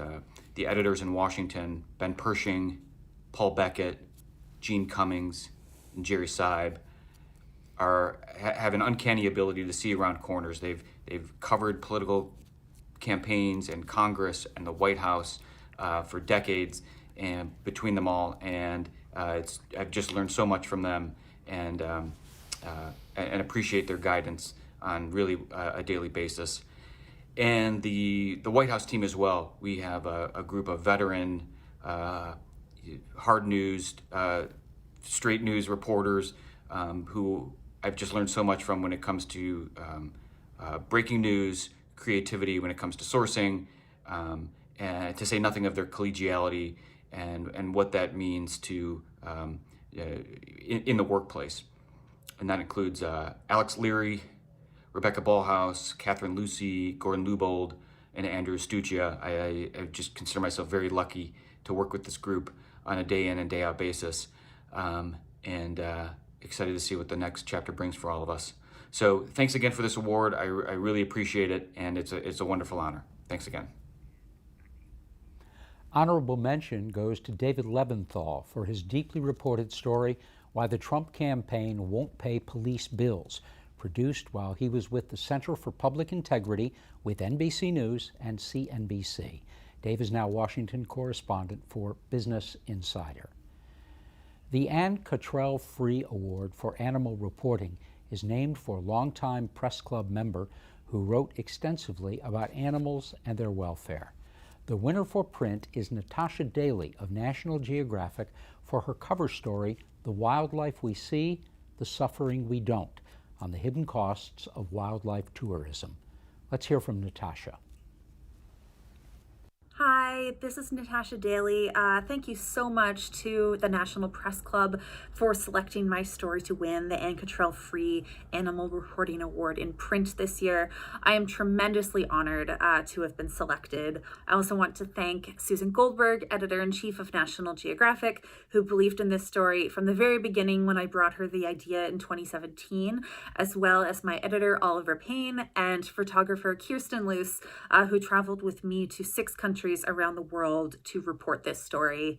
The editors in Washington, Ben Pershing, Paul Beckett, Gene Cummings, and Jerry Seib, have an uncanny ability to see around corners. They've covered political campaigns and Congress and the White House for decades, and between them all, and I've just learned so much from them, and appreciate their guidance on really a daily basis. And the White House team as well. We have a group of veteran, hard-nosed, straight news reporters who I've just learned so much from when it comes to breaking news, creativity when it comes to sourcing, and to say nothing of their collegiality and what that means to in the workplace. And that includes Alex Leary, Rebecca Ballhaus, Catherine Lucy, Gordon Lubold, and Andrew Stuccia. I just consider myself very lucky to work with this group on a day in and day out basis, and excited to see what the next chapter brings for all of us. So thanks again for this award. I really appreciate it, and it's a wonderful honor. Thanks again. Honorable mention goes to David Leventhal for his deeply reported story, Why the Trump Campaign Won't Pay Police Bills, produced while he was with the Center for Public Integrity with NBC News and CNBC. Dave is now Washington correspondent for Business Insider. The Ann Cottrell Free Award for Animal Reporting is named for longtime press club member who wrote extensively about animals and their welfare. The winner for print is Natasha Daly of National Geographic for her cover story, The Wildlife We See, the Suffering We Don't, on the hidden costs of wildlife tourism. Let's hear from Natasha. Hi, this is Natasha Daly. Thank you so much to the National Press Club for selecting my story to win the Ann Cottrell Free Animal Reporting Award in print this year. I am tremendously honored to have been selected. I also want to thank Susan Goldberg, editor-in-chief of National Geographic, who believed in this story from the very beginning when I brought her the idea in 2017, as well as my editor, Oliver Payne, and photographer Kirsten Luce, who traveled with me to 6 countries around the world to report this story.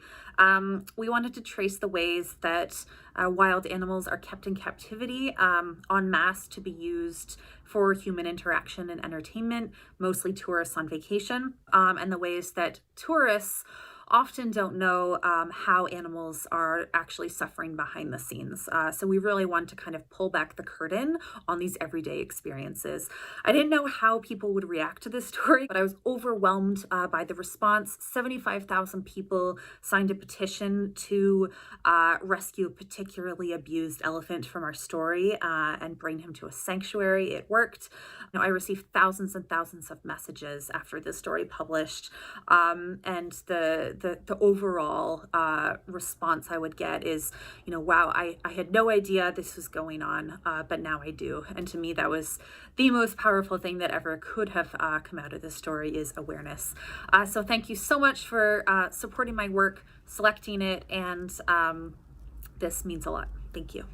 We wanted to trace the ways that wild animals are kept in captivity en masse to be used for human interaction and entertainment, mostly tourists on vacation, and the ways that tourists often don't know how animals are actually suffering behind the scenes. So we really want to kind of pull back the curtain on these everyday experiences. I didn't know how people would react to this story, but I was overwhelmed by the response. 75,000 people signed a petition to rescue a particularly abused elephant from our story and bring him to a sanctuary. It worked. You know, I received thousands and thousands of messages after this story published, and the overall response I would get is, you know, wow, I had no idea this was going on, but now I do. And to me, that was the most powerful thing that ever could have come out of this story, is awareness. So thank you so much for supporting my work, selecting it, and this means a lot. Thank you.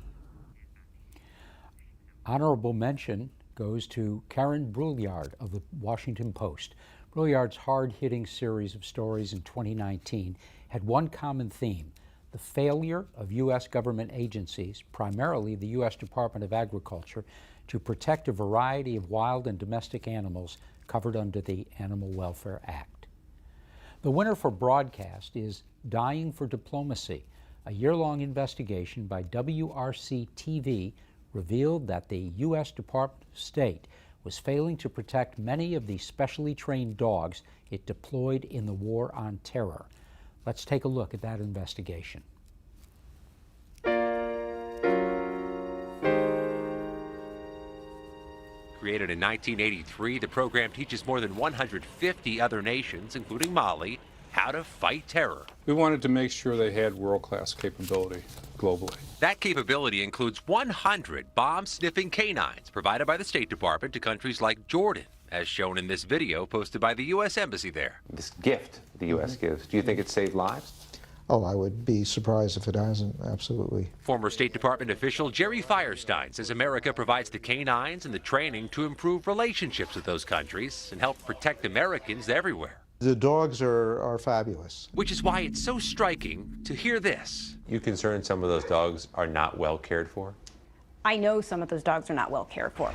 Honorable mention goes to Karen Brouillard of the Washington Post. Brouillard's hard-hitting series of stories in 2019 had one common theme: the failure of U.S. government agencies, primarily the U.S. Department of Agriculture, to protect a variety of wild and domestic animals covered under the Animal Welfare Act. The winner for broadcast is Dying for Diplomacy. A year-long investigation by WRC-TV revealed that the U.S. Department of State was failing to protect many of the specially trained dogs it deployed in the War on Terror. Let's take a look at that investigation. Created in 1983, the program teaches more than 150 other nations, including Mali, how to fight terror. We wanted to make sure they had world-class capability globally. That capability includes 100 bomb-sniffing canines provided by the State Department to countries like Jordan, as shown in this video posted by the U.S. Embassy there. This gift the U.S. gives, do you think it saved lives? Oh, I would be surprised if it hasn't, absolutely. Former State Department official Jerry Firestein says America provides the canines and the training to improve relationships with those countries and help protect Americans everywhere. The dogs are fabulous. Which is why it's so striking to hear this. You concerned some of those dogs are not well cared for? I know some of those dogs are not well cared for.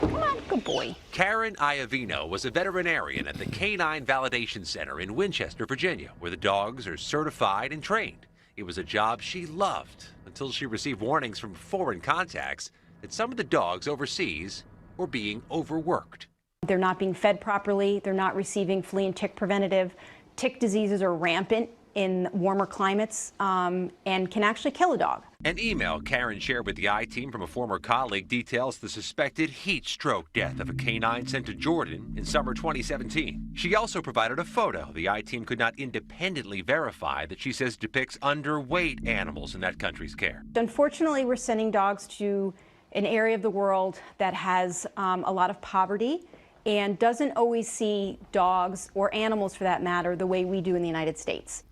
Come on, good boy. Karen Iovino was a veterinarian at the Canine Validation Center in Winchester, Virginia, where the dogs are certified and trained. It was a job she loved until she received warnings from foreign contacts that some of the dogs overseas were being overworked. They're not being fed properly. They're not receiving flea and tick preventative. Tick diseases are rampant in warmer climates and can actually kill a dog. An email Karen shared with the I-Team from a former colleague details the suspected heat stroke death of a canine sent to Jordan in summer 2017. She also provided a photo the I-Team could not independently verify that she says depicts underweight animals in that country's care. Unfortunately, we're sending dogs to an area of the world that has a lot of poverty and doesn't always see dogs or animals, for that matter, the way we do in the United States.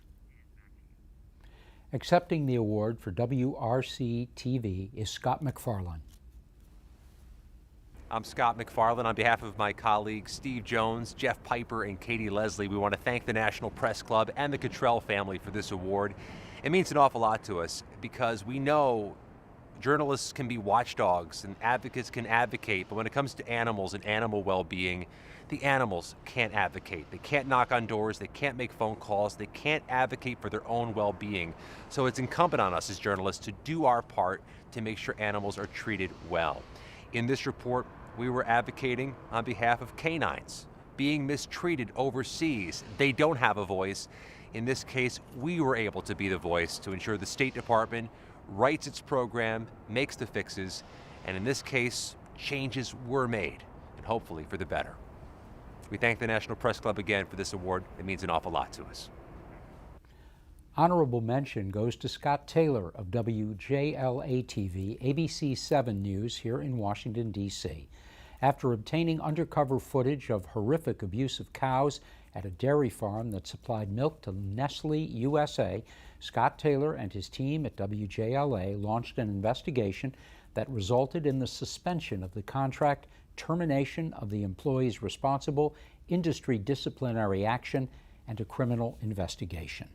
Accepting the award for WRC-TV is Scott McFarlane. I'm Scott McFarlane. On behalf of my colleagues Steve Jones, Jeff Piper, and Katie Leslie, we want to thank the National Press Club and the Cottrell family for this award. It means an awful lot to us because we know journalists can be watchdogs and advocates can advocate, but when it comes to animals and animal well-being, the animals can't advocate. They can't knock on doors, they can't make phone calls, they can't advocate for their own well-being. So it's incumbent on us as journalists to do our part to make sure animals are treated well. In this report, we were advocating on behalf of canines being mistreated overseas. They don't have a voice. In this case, we were able to be the voice to ensure the State Department writes its program, makes the fixes, and in this case, changes were made, and hopefully for the better. We thank the National Press Club again for this award. It means an awful lot to us. Honorable mention goes to Scott Taylor of WJLA-TV, ABC 7 News here in Washington, D.C. After obtaining undercover footage of horrific abuse of cows at a dairy farm that supplied milk to Nestle USA, Scott Taylor and his team at WJLA launched an investigation that resulted in the suspension of the contract, termination of the employees responsible, industry disciplinary action, and a criminal investigation.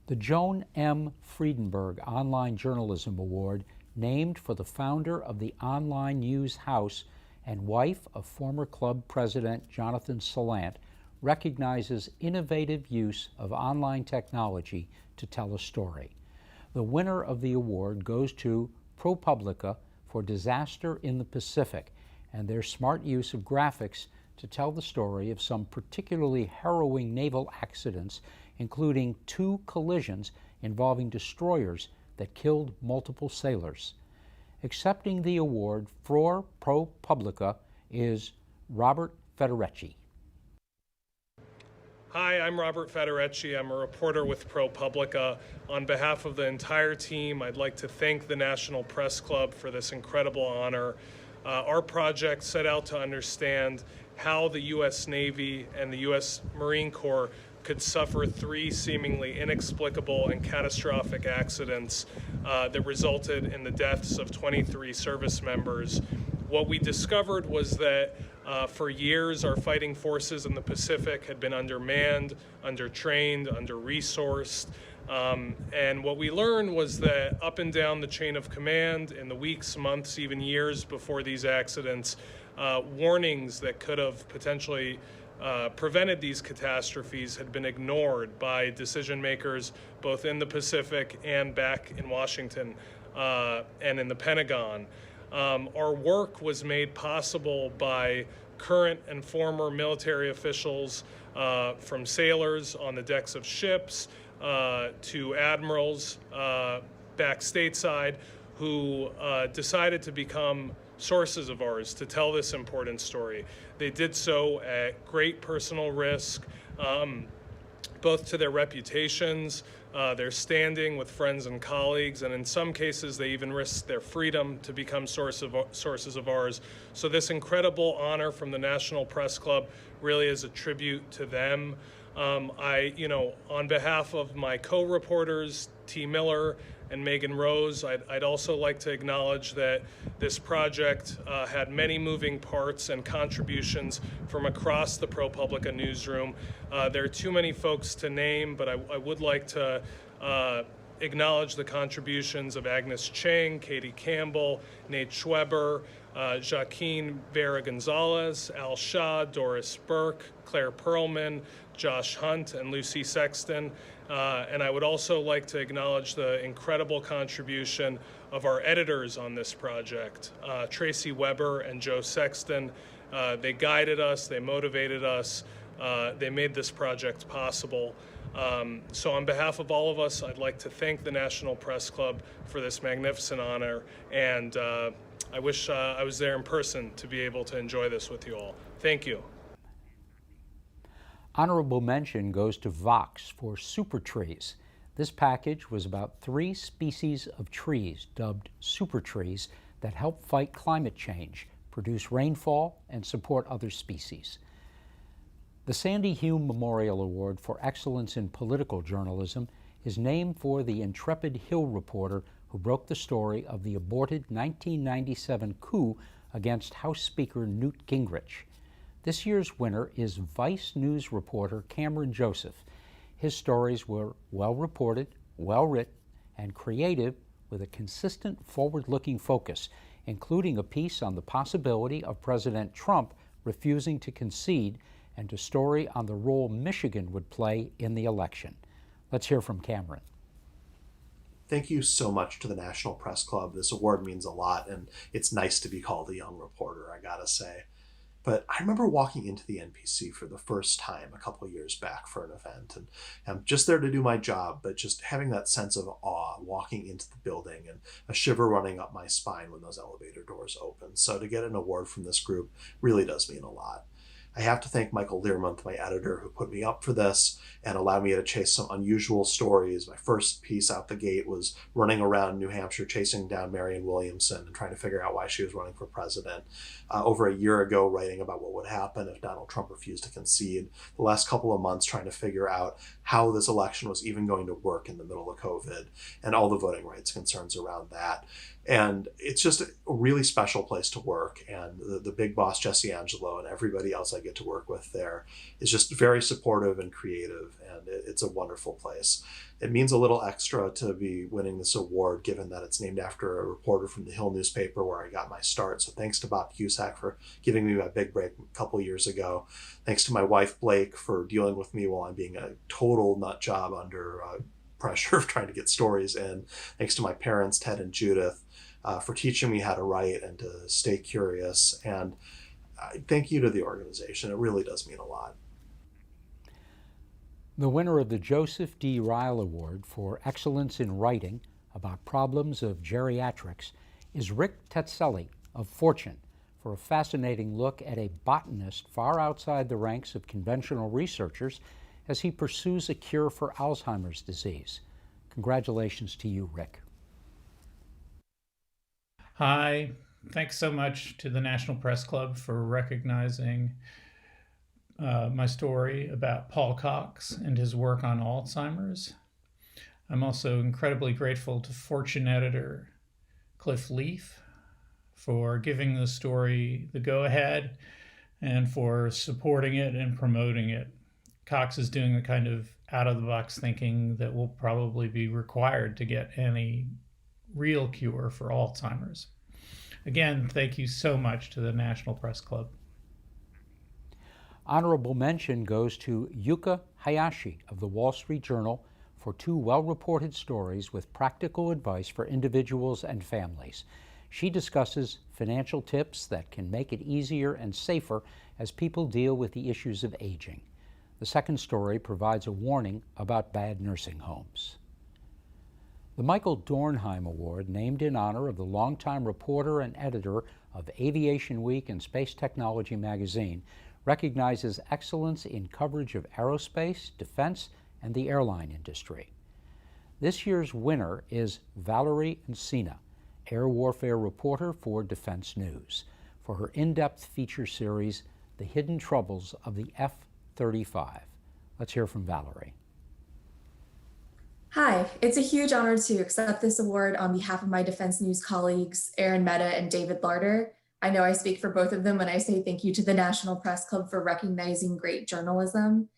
The Joan M. Friedenberg Online Journalism Award, named for the founder of the Online News House and wife of former club president Jonathan Salant, recognizes innovative use of online technology to tell a story. The winner of the award goes to ProPublica for Disaster in the Pacific and their smart use of graphics to tell the story of some particularly harrowing naval accidents, including 2 collisions involving destroyers that killed multiple sailors. Accepting the award for ProPublica is Robert Federecci. Hi, I'm Robert Federecci. I'm a reporter with ProPublica. On behalf of the entire team, I'd like to thank the National Press Club for this incredible honor. Our project set out to understand how the U.S. Navy and the U.S. Marine Corps could suffer 3 seemingly inexplicable and catastrophic accidents that resulted in the deaths of 23 service members. What we discovered was that for years, our fighting forces in the Pacific had been undermanned, undertrained, under-resourced. And what we learned was that up and down the chain of command, in the weeks, months, even years before these accidents, warnings that could have potentially prevented these catastrophes had been ignored by decision makers both in the Pacific and back in Washington and in the Pentagon. Our work was made possible by current and former military officials, from sailors on the decks of ships to admirals back stateside, who decided to become sources of ours to tell this important story. They did so at great personal risk, both to their reputations, their standing with friends and colleagues, and in some cases they even risk their freedom to become sources of ours. So this incredible honor from the National Press Club really is a tribute to them. On behalf of my co-reporters, T. Miller and Megan Rose, I'd also like to acknowledge that this project had many moving parts and contributions from across the ProPublica newsroom. There are too many folks to name, but I would like to acknowledge the contributions of Agnes Chang, Katie Campbell, Nate Schweber, Joaquin Vera Gonzalez, Al Shah, Doris Burke, Claire Perlman, Josh Hunt, and Lucy Sexton. And I would also like to acknowledge the incredible contribution of our editors on this project, Tracy Weber and Joe Sexton. They guided us, they motivated us, they made this project possible. So on behalf of all of us, I'd like to thank the National Press Club for this magnificent honor, and I wish I was there in person to be able to enjoy this with you all. Thank you. Honorable mention goes to Vox for super trees. This package was about 3 species of trees dubbed super trees that help fight climate change, produce rainfall, and support other species. The Sandy Hume Memorial Award for Excellence in Political Journalism is named for the intrepid Hill reporter who broke the story of the aborted 1997 coup against House Speaker Newt Gingrich. This year's winner is Vice News reporter Cameron Joseph. His stories were well reported, well written, and creative with a consistent forward-looking focus, including a piece on the possibility of President Trump refusing to concede and a story on the role Michigan would play in the election. Let's hear from Cameron. Thank you so much to the National Press Club. This award means a lot, and it's nice to be called a young reporter, I gotta say. But I remember walking into the NPC for the first time a couple of years back for an event, and I'm just there to do my job, but just having that sense of awe walking into the building and a shiver running up my spine when those elevator doors open. So to get an award from this group really does mean a lot. I have to thank Michael Learmonth, my editor, who put me up for this and allowed me to chase some unusual stories. My first piece out the gate was running around New Hampshire, chasing down Marianne Williamson and trying to figure out why she was running for president. Over a year ago, writing about what would happen if Donald Trump refused to concede. The last couple of months trying to figure out how this election was even going to work in the middle of COVID and all the voting rights concerns around that. And it's just a really special place to work. And the big boss, Jesse Angelo, and everybody else I get to work with there is just very supportive and creative. And it's a wonderful place. It means a little extra to be winning this award, given that it's named after a reporter from the Hill newspaper where I got my start. So thanks to Bob Cusack for giving me my big break a couple of years ago. Thanks to my wife, Blake, for dealing with me while I'm being a total nut job under pressure of trying to get stories in. Thanks to my parents, Ted and Judith, for teaching me how to write and to stay curious. And thank you to the organization. It really does mean a lot. The winner of the Joseph D. Ryle Award for Excellence in Writing about Problems of Geriatrics is Rick Tetzelli of Fortune for a fascinating look at a botanist far outside the ranks of conventional researchers as he pursues a cure for Alzheimer's disease. Congratulations to you, Rick. Hi, thanks so much to the National Press Club for recognizing my story about Paul Cox and his work on Alzheimer's. I'm also incredibly grateful to Fortune editor Cliff Leaf for giving the story the go-ahead and for supporting it and promoting it. Cox is doing the kind of out-of-the-box thinking that will probably be required to get any real cure for Alzheimer's. Again, thank you so much to the National Press Club. Honorable mention goes to Yuka Hayashi of the Wall Street Journal for 2 well-reported stories with practical advice for individuals and families. She discusses financial tips that can make it easier and safer as people deal with the issues of aging. The second story provides a warning about bad nursing homes. The Michael Dornheim Award, named in honor of the longtime reporter and editor of Aviation Week and Space Technology magazine, recognizes excellence in coverage of aerospace, defense, and the airline industry. This year's winner is Valerie Encina, air warfare reporter for Defense News, for her in-depth feature series, The Hidden Troubles of the F-35. Let's hear from Valerie. Hi, it's a huge honor to accept this award on behalf of my Defense News colleagues, Aaron Mehta and David Larder. I know I speak for both of them when I say thank you to the National Press Club for recognizing great journalism.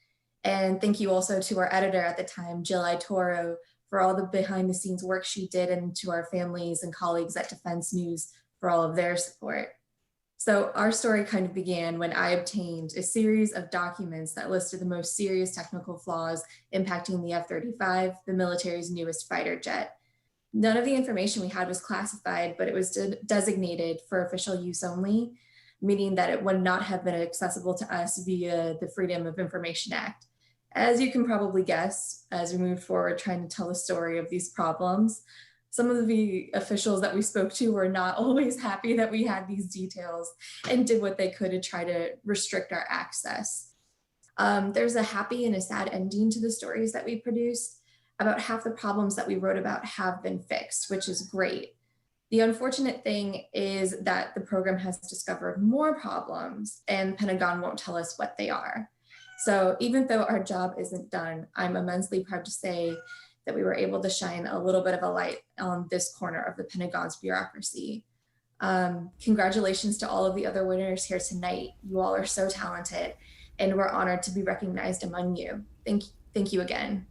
And thank you also to our editor at the time, Jill Itoro, for all the behind the scenes work she did, and to our families and colleagues at Defense News for all of their support. So our story kind of began when I obtained a series of documents that listed the most serious technical flaws impacting the F-35, the military's newest fighter jet. None of the information we had was classified, but it was designated for official use only, meaning that it would not have been accessible to us via the Freedom of Information Act. As you can probably guess, as we moved forward trying to tell the story of these problems, some of the officials that we spoke to were not always happy that we had these details and did what they could to try to restrict our access. There's a happy and a sad ending to the stories that we produced. About half the problems that we wrote about have been fixed, which is great. The unfortunate thing is that the program has discovered more problems and Pentagon won't tell us what they are. So even though our job isn't done, I'm immensely proud to say that we were able to shine a little bit of a light on this corner of the Pentagon's bureaucracy. Congratulations to all of the other winners here tonight. You all are so talented, and we're honored to be recognized among you. Thank you again.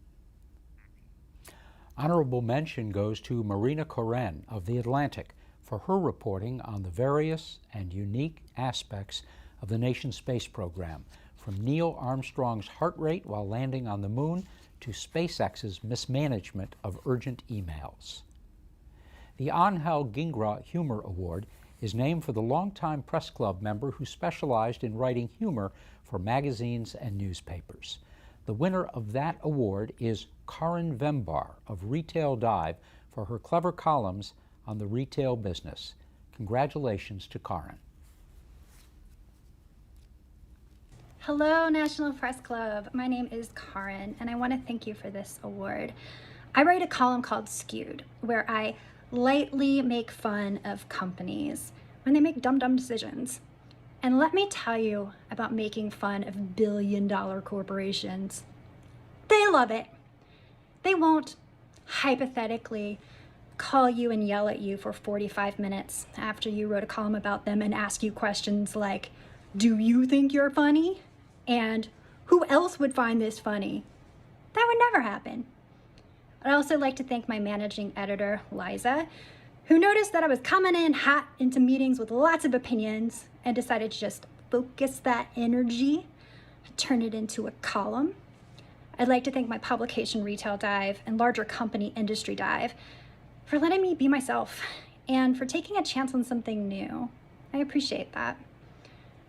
Honorable mention goes to Marina Koren of The Atlantic for her reporting on the various and unique aspects of the nation's space program, from Neil Armstrong's heart rate while landing on the moon to SpaceX's mismanagement of urgent emails. The Angel Gingra Humor Award is named for the longtime press club member who specialized in writing humor for magazines and newspapers. The winner of that award is Karin Vembar of Retail Dive for her clever columns on the retail business. Congratulations to Karin. Hello, National Press Club. My name is Karin, and I want to thank you for this award. I write a column called Skewed, where I lightly make fun of companies when they make dumb decisions. And let me tell you about making fun of billion-dollar corporations. They love it. They won't hypothetically call you and yell at you for 45 minutes after you wrote a column about them and ask you questions like, do you think you're funny? And who else would find this funny? That would never happen. I'd also like to thank my managing editor, Liza, who noticed that I was coming in hot into meetings with lots of opinions and decided to just focus that energy, turn it into a column. I'd like to thank my publication Retail Dive and larger company Industry Dive for letting me be myself and for taking a chance on something new. I appreciate that.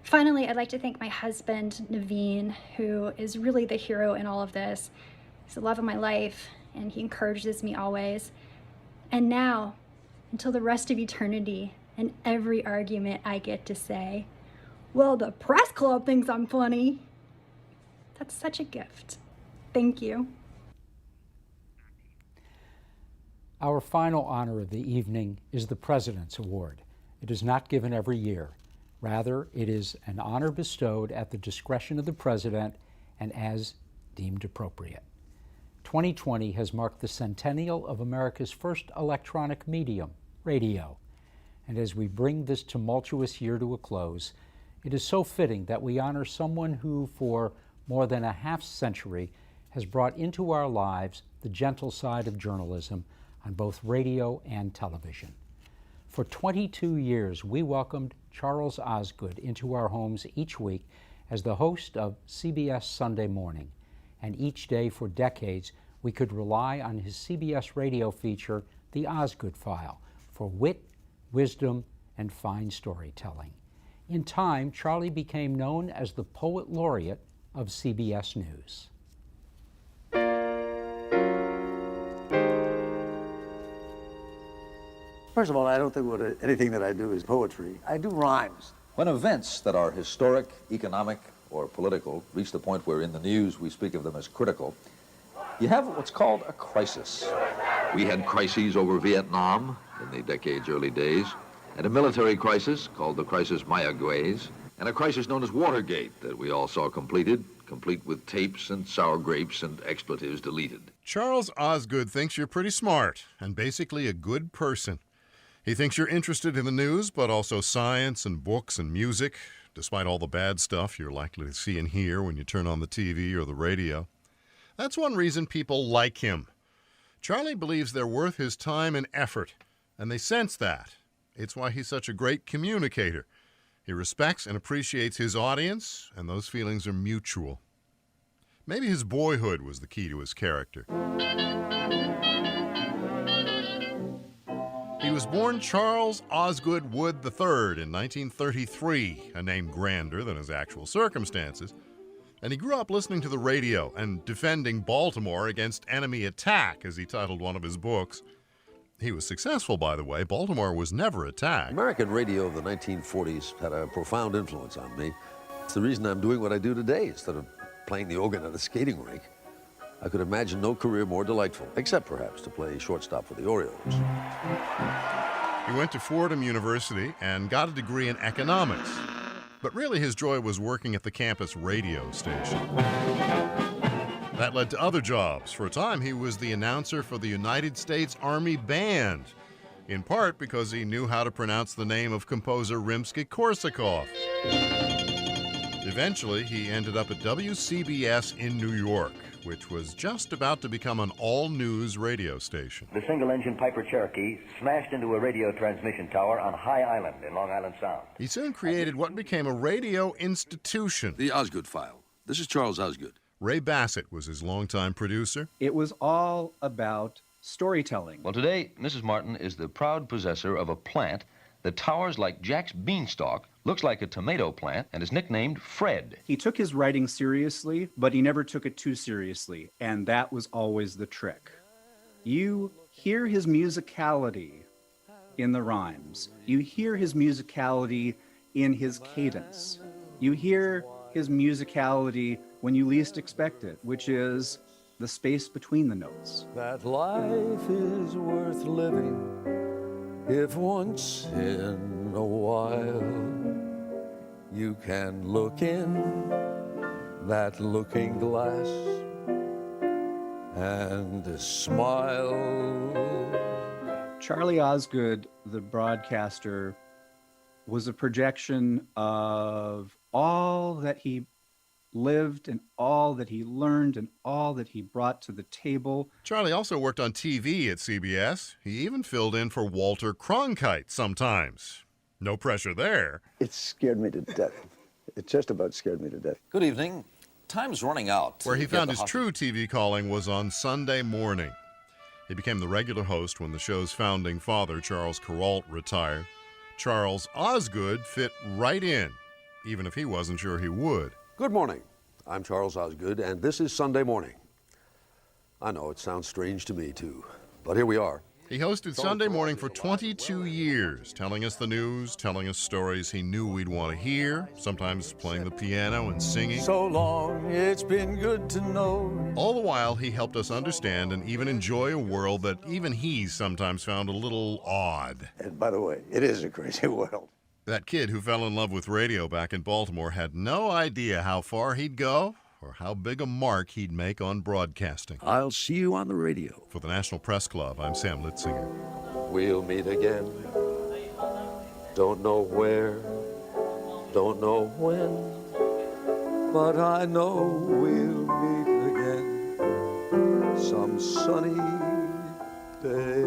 Finally, I'd like to thank my husband, Naveen, who is really the hero in all of this. He's the love of my life, and he encourages me always. And now, until the rest of eternity, and every argument I get to say, well, the press club thinks I'm funny. That's such a gift. Thank you. Our final honor of the evening is the President's Award. It is not given every year. Rather, it is an honor bestowed at the discretion of the President and as deemed appropriate. 2020 has marked the centennial of America's first electronic medium, radio. And as we bring this tumultuous year to a close, it is so fitting that we honor someone who, for more than a half-century, has brought into our lives the gentle side of journalism on both radio and television. For 22 years, we welcomed Charles Osgood into our homes each week as the host of CBS Sunday Morning. And each day for decades, we could rely on his CBS radio feature, The Osgood File, for wit, wisdom, and fine storytelling. In time, Charlie became known as the Poet Laureate of CBS News. First of all, I don't think anything that I do is poetry. I do rhymes. When events that are historic, economic, or political reach the point where in the news we speak of them as critical, you have what's called a crisis. We had crises over Vietnam in the decade's early days, and a military crisis called the crisis Mayaguez, and a crisis known as Watergate that we all saw completed, complete with tapes and sour grapes and expletives deleted. Charles Osgood thinks you're pretty smart and basically a good person. He thinks you're interested in the news, but also science and books and music, despite all the bad stuff you're likely to see and hear when you turn on the TV or the radio. That's one reason people like him. Charlie believes they're worth his time and effort, and they sense that. It's why he's such a great communicator. He respects and appreciates his audience, and those feelings are mutual. Maybe his boyhood was the key to his character. He was born Charles Osgood Wood III in 1933, a name grander than his actual circumstances. And he grew up listening to the radio and defending Baltimore against enemy attack, as he titled one of his books. He was successful, by the way. Baltimore was never attacked. American radio of the 1940s had a profound influence on me. It's the reason I'm doing what I do today instead of playing the organ at a skating rink. I could imagine no career more delightful, except perhaps to play shortstop for the Orioles. He went to Fordham University and got a degree in economics. But really his joy was working at the campus radio station. That led to other jobs. For a time, he was the announcer for the United States Army Band, in part because he knew how to pronounce the name of composer Rimsky-Korsakov. Eventually, he ended up at WCBS in New York, which was just about to become an all-news radio station. The single-engine Piper Cherokee smashed into a radio transmission tower on High Island in Long Island Sound. He soon created what became a radio institution. The Osgood File. This is Charles Osgood. Ray Bassett was his longtime producer. It was all about storytelling. Well, today, Mrs. Martin is the proud possessor of a plant that towers like Jack's beanstalk, looks like a tomato plant, and is nicknamed Fred. He took his writing seriously, but he never took it too seriously, and that was always the trick. You hear his musicality in the rhymes. You hear his musicality in his cadence. You hear his musicality when you least expect it, which is the space between the notes. That life is worth living if once in a while you can look in that looking glass and smile. Charlie Osgood, the broadcaster, was a projection of all that he lived and all that he learned and all that he brought to the table. Charlie also worked on TV at CBS. He even filled in for Walter Cronkite sometimes. No pressure there. It scared me to death. It just about scared me to death. Good evening. Time's running out. Where he found his true TV calling was on Sunday morning. He became the regular host when the show's founding father, Charles Kuralt, retired. Charles Osgood fit right in, even if he wasn't sure he would. Good morning. I'm Charles Osgood, and this is Sunday Morning. I know it sounds strange to me, too, but here we are. He hosted Sunday Morning for 22 years, telling us the news, telling us stories he knew we'd want to hear, sometimes playing the piano and singing. So long, it's been good to know. All the while, he helped us understand and even enjoy a world that even he sometimes found a little odd. And by the way, it is a crazy world. That kid who fell in love with radio back in Baltimore had no idea how far he'd go or how big a mark he'd make on broadcasting. I'll see you on the radio. For the National Press Club, I'm Sam Litzinger. We'll meet again. Don't know where, don't know when, but I know we'll meet again some sunny day.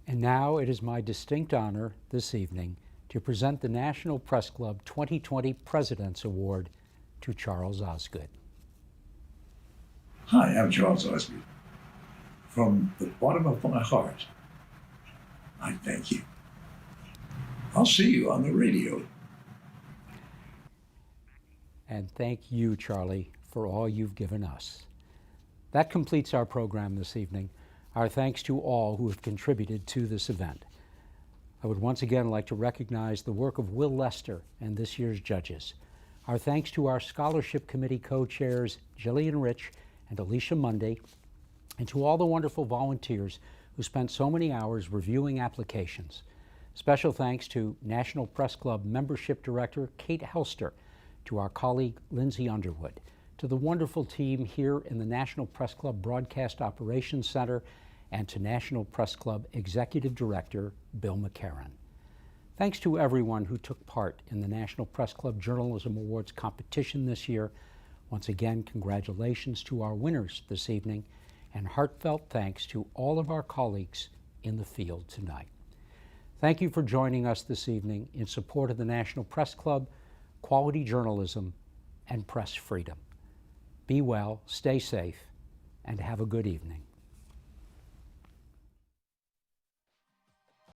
And now it is my distinct honor this evening to present the National Press Club 2020 President's Award to Charles Osgood. Hi, I'm Charles Osgood. From the bottom of my heart, I thank you. I'll see you on the radio. And thank you, Charlie, for all you've given us. That completes our program this evening. Our thanks to all who have contributed to this event. I would once again like to recognize the work of Will Lester and this year's judges. Our thanks to our Scholarship Committee co-chairs, Jillian Rich and Alicia Munday, and to all the wonderful volunteers who spent so many hours reviewing applications. Special thanks to National Press Club Membership Director Kate Helster, to our colleague Lindsay Underwood, to the wonderful team here in the National Press Club Broadcast Operations Center, and to National Press Club Executive Director Bill McCarran. Thanks to everyone who took part in the National Press Club Journalism Awards competition this year. Once again, congratulations to our winners this evening, and heartfelt thanks to all of our colleagues in the field tonight. Thank you for joining us this evening in support of the National Press Club, quality journalism, and press freedom. Be well, stay safe, and have a good evening.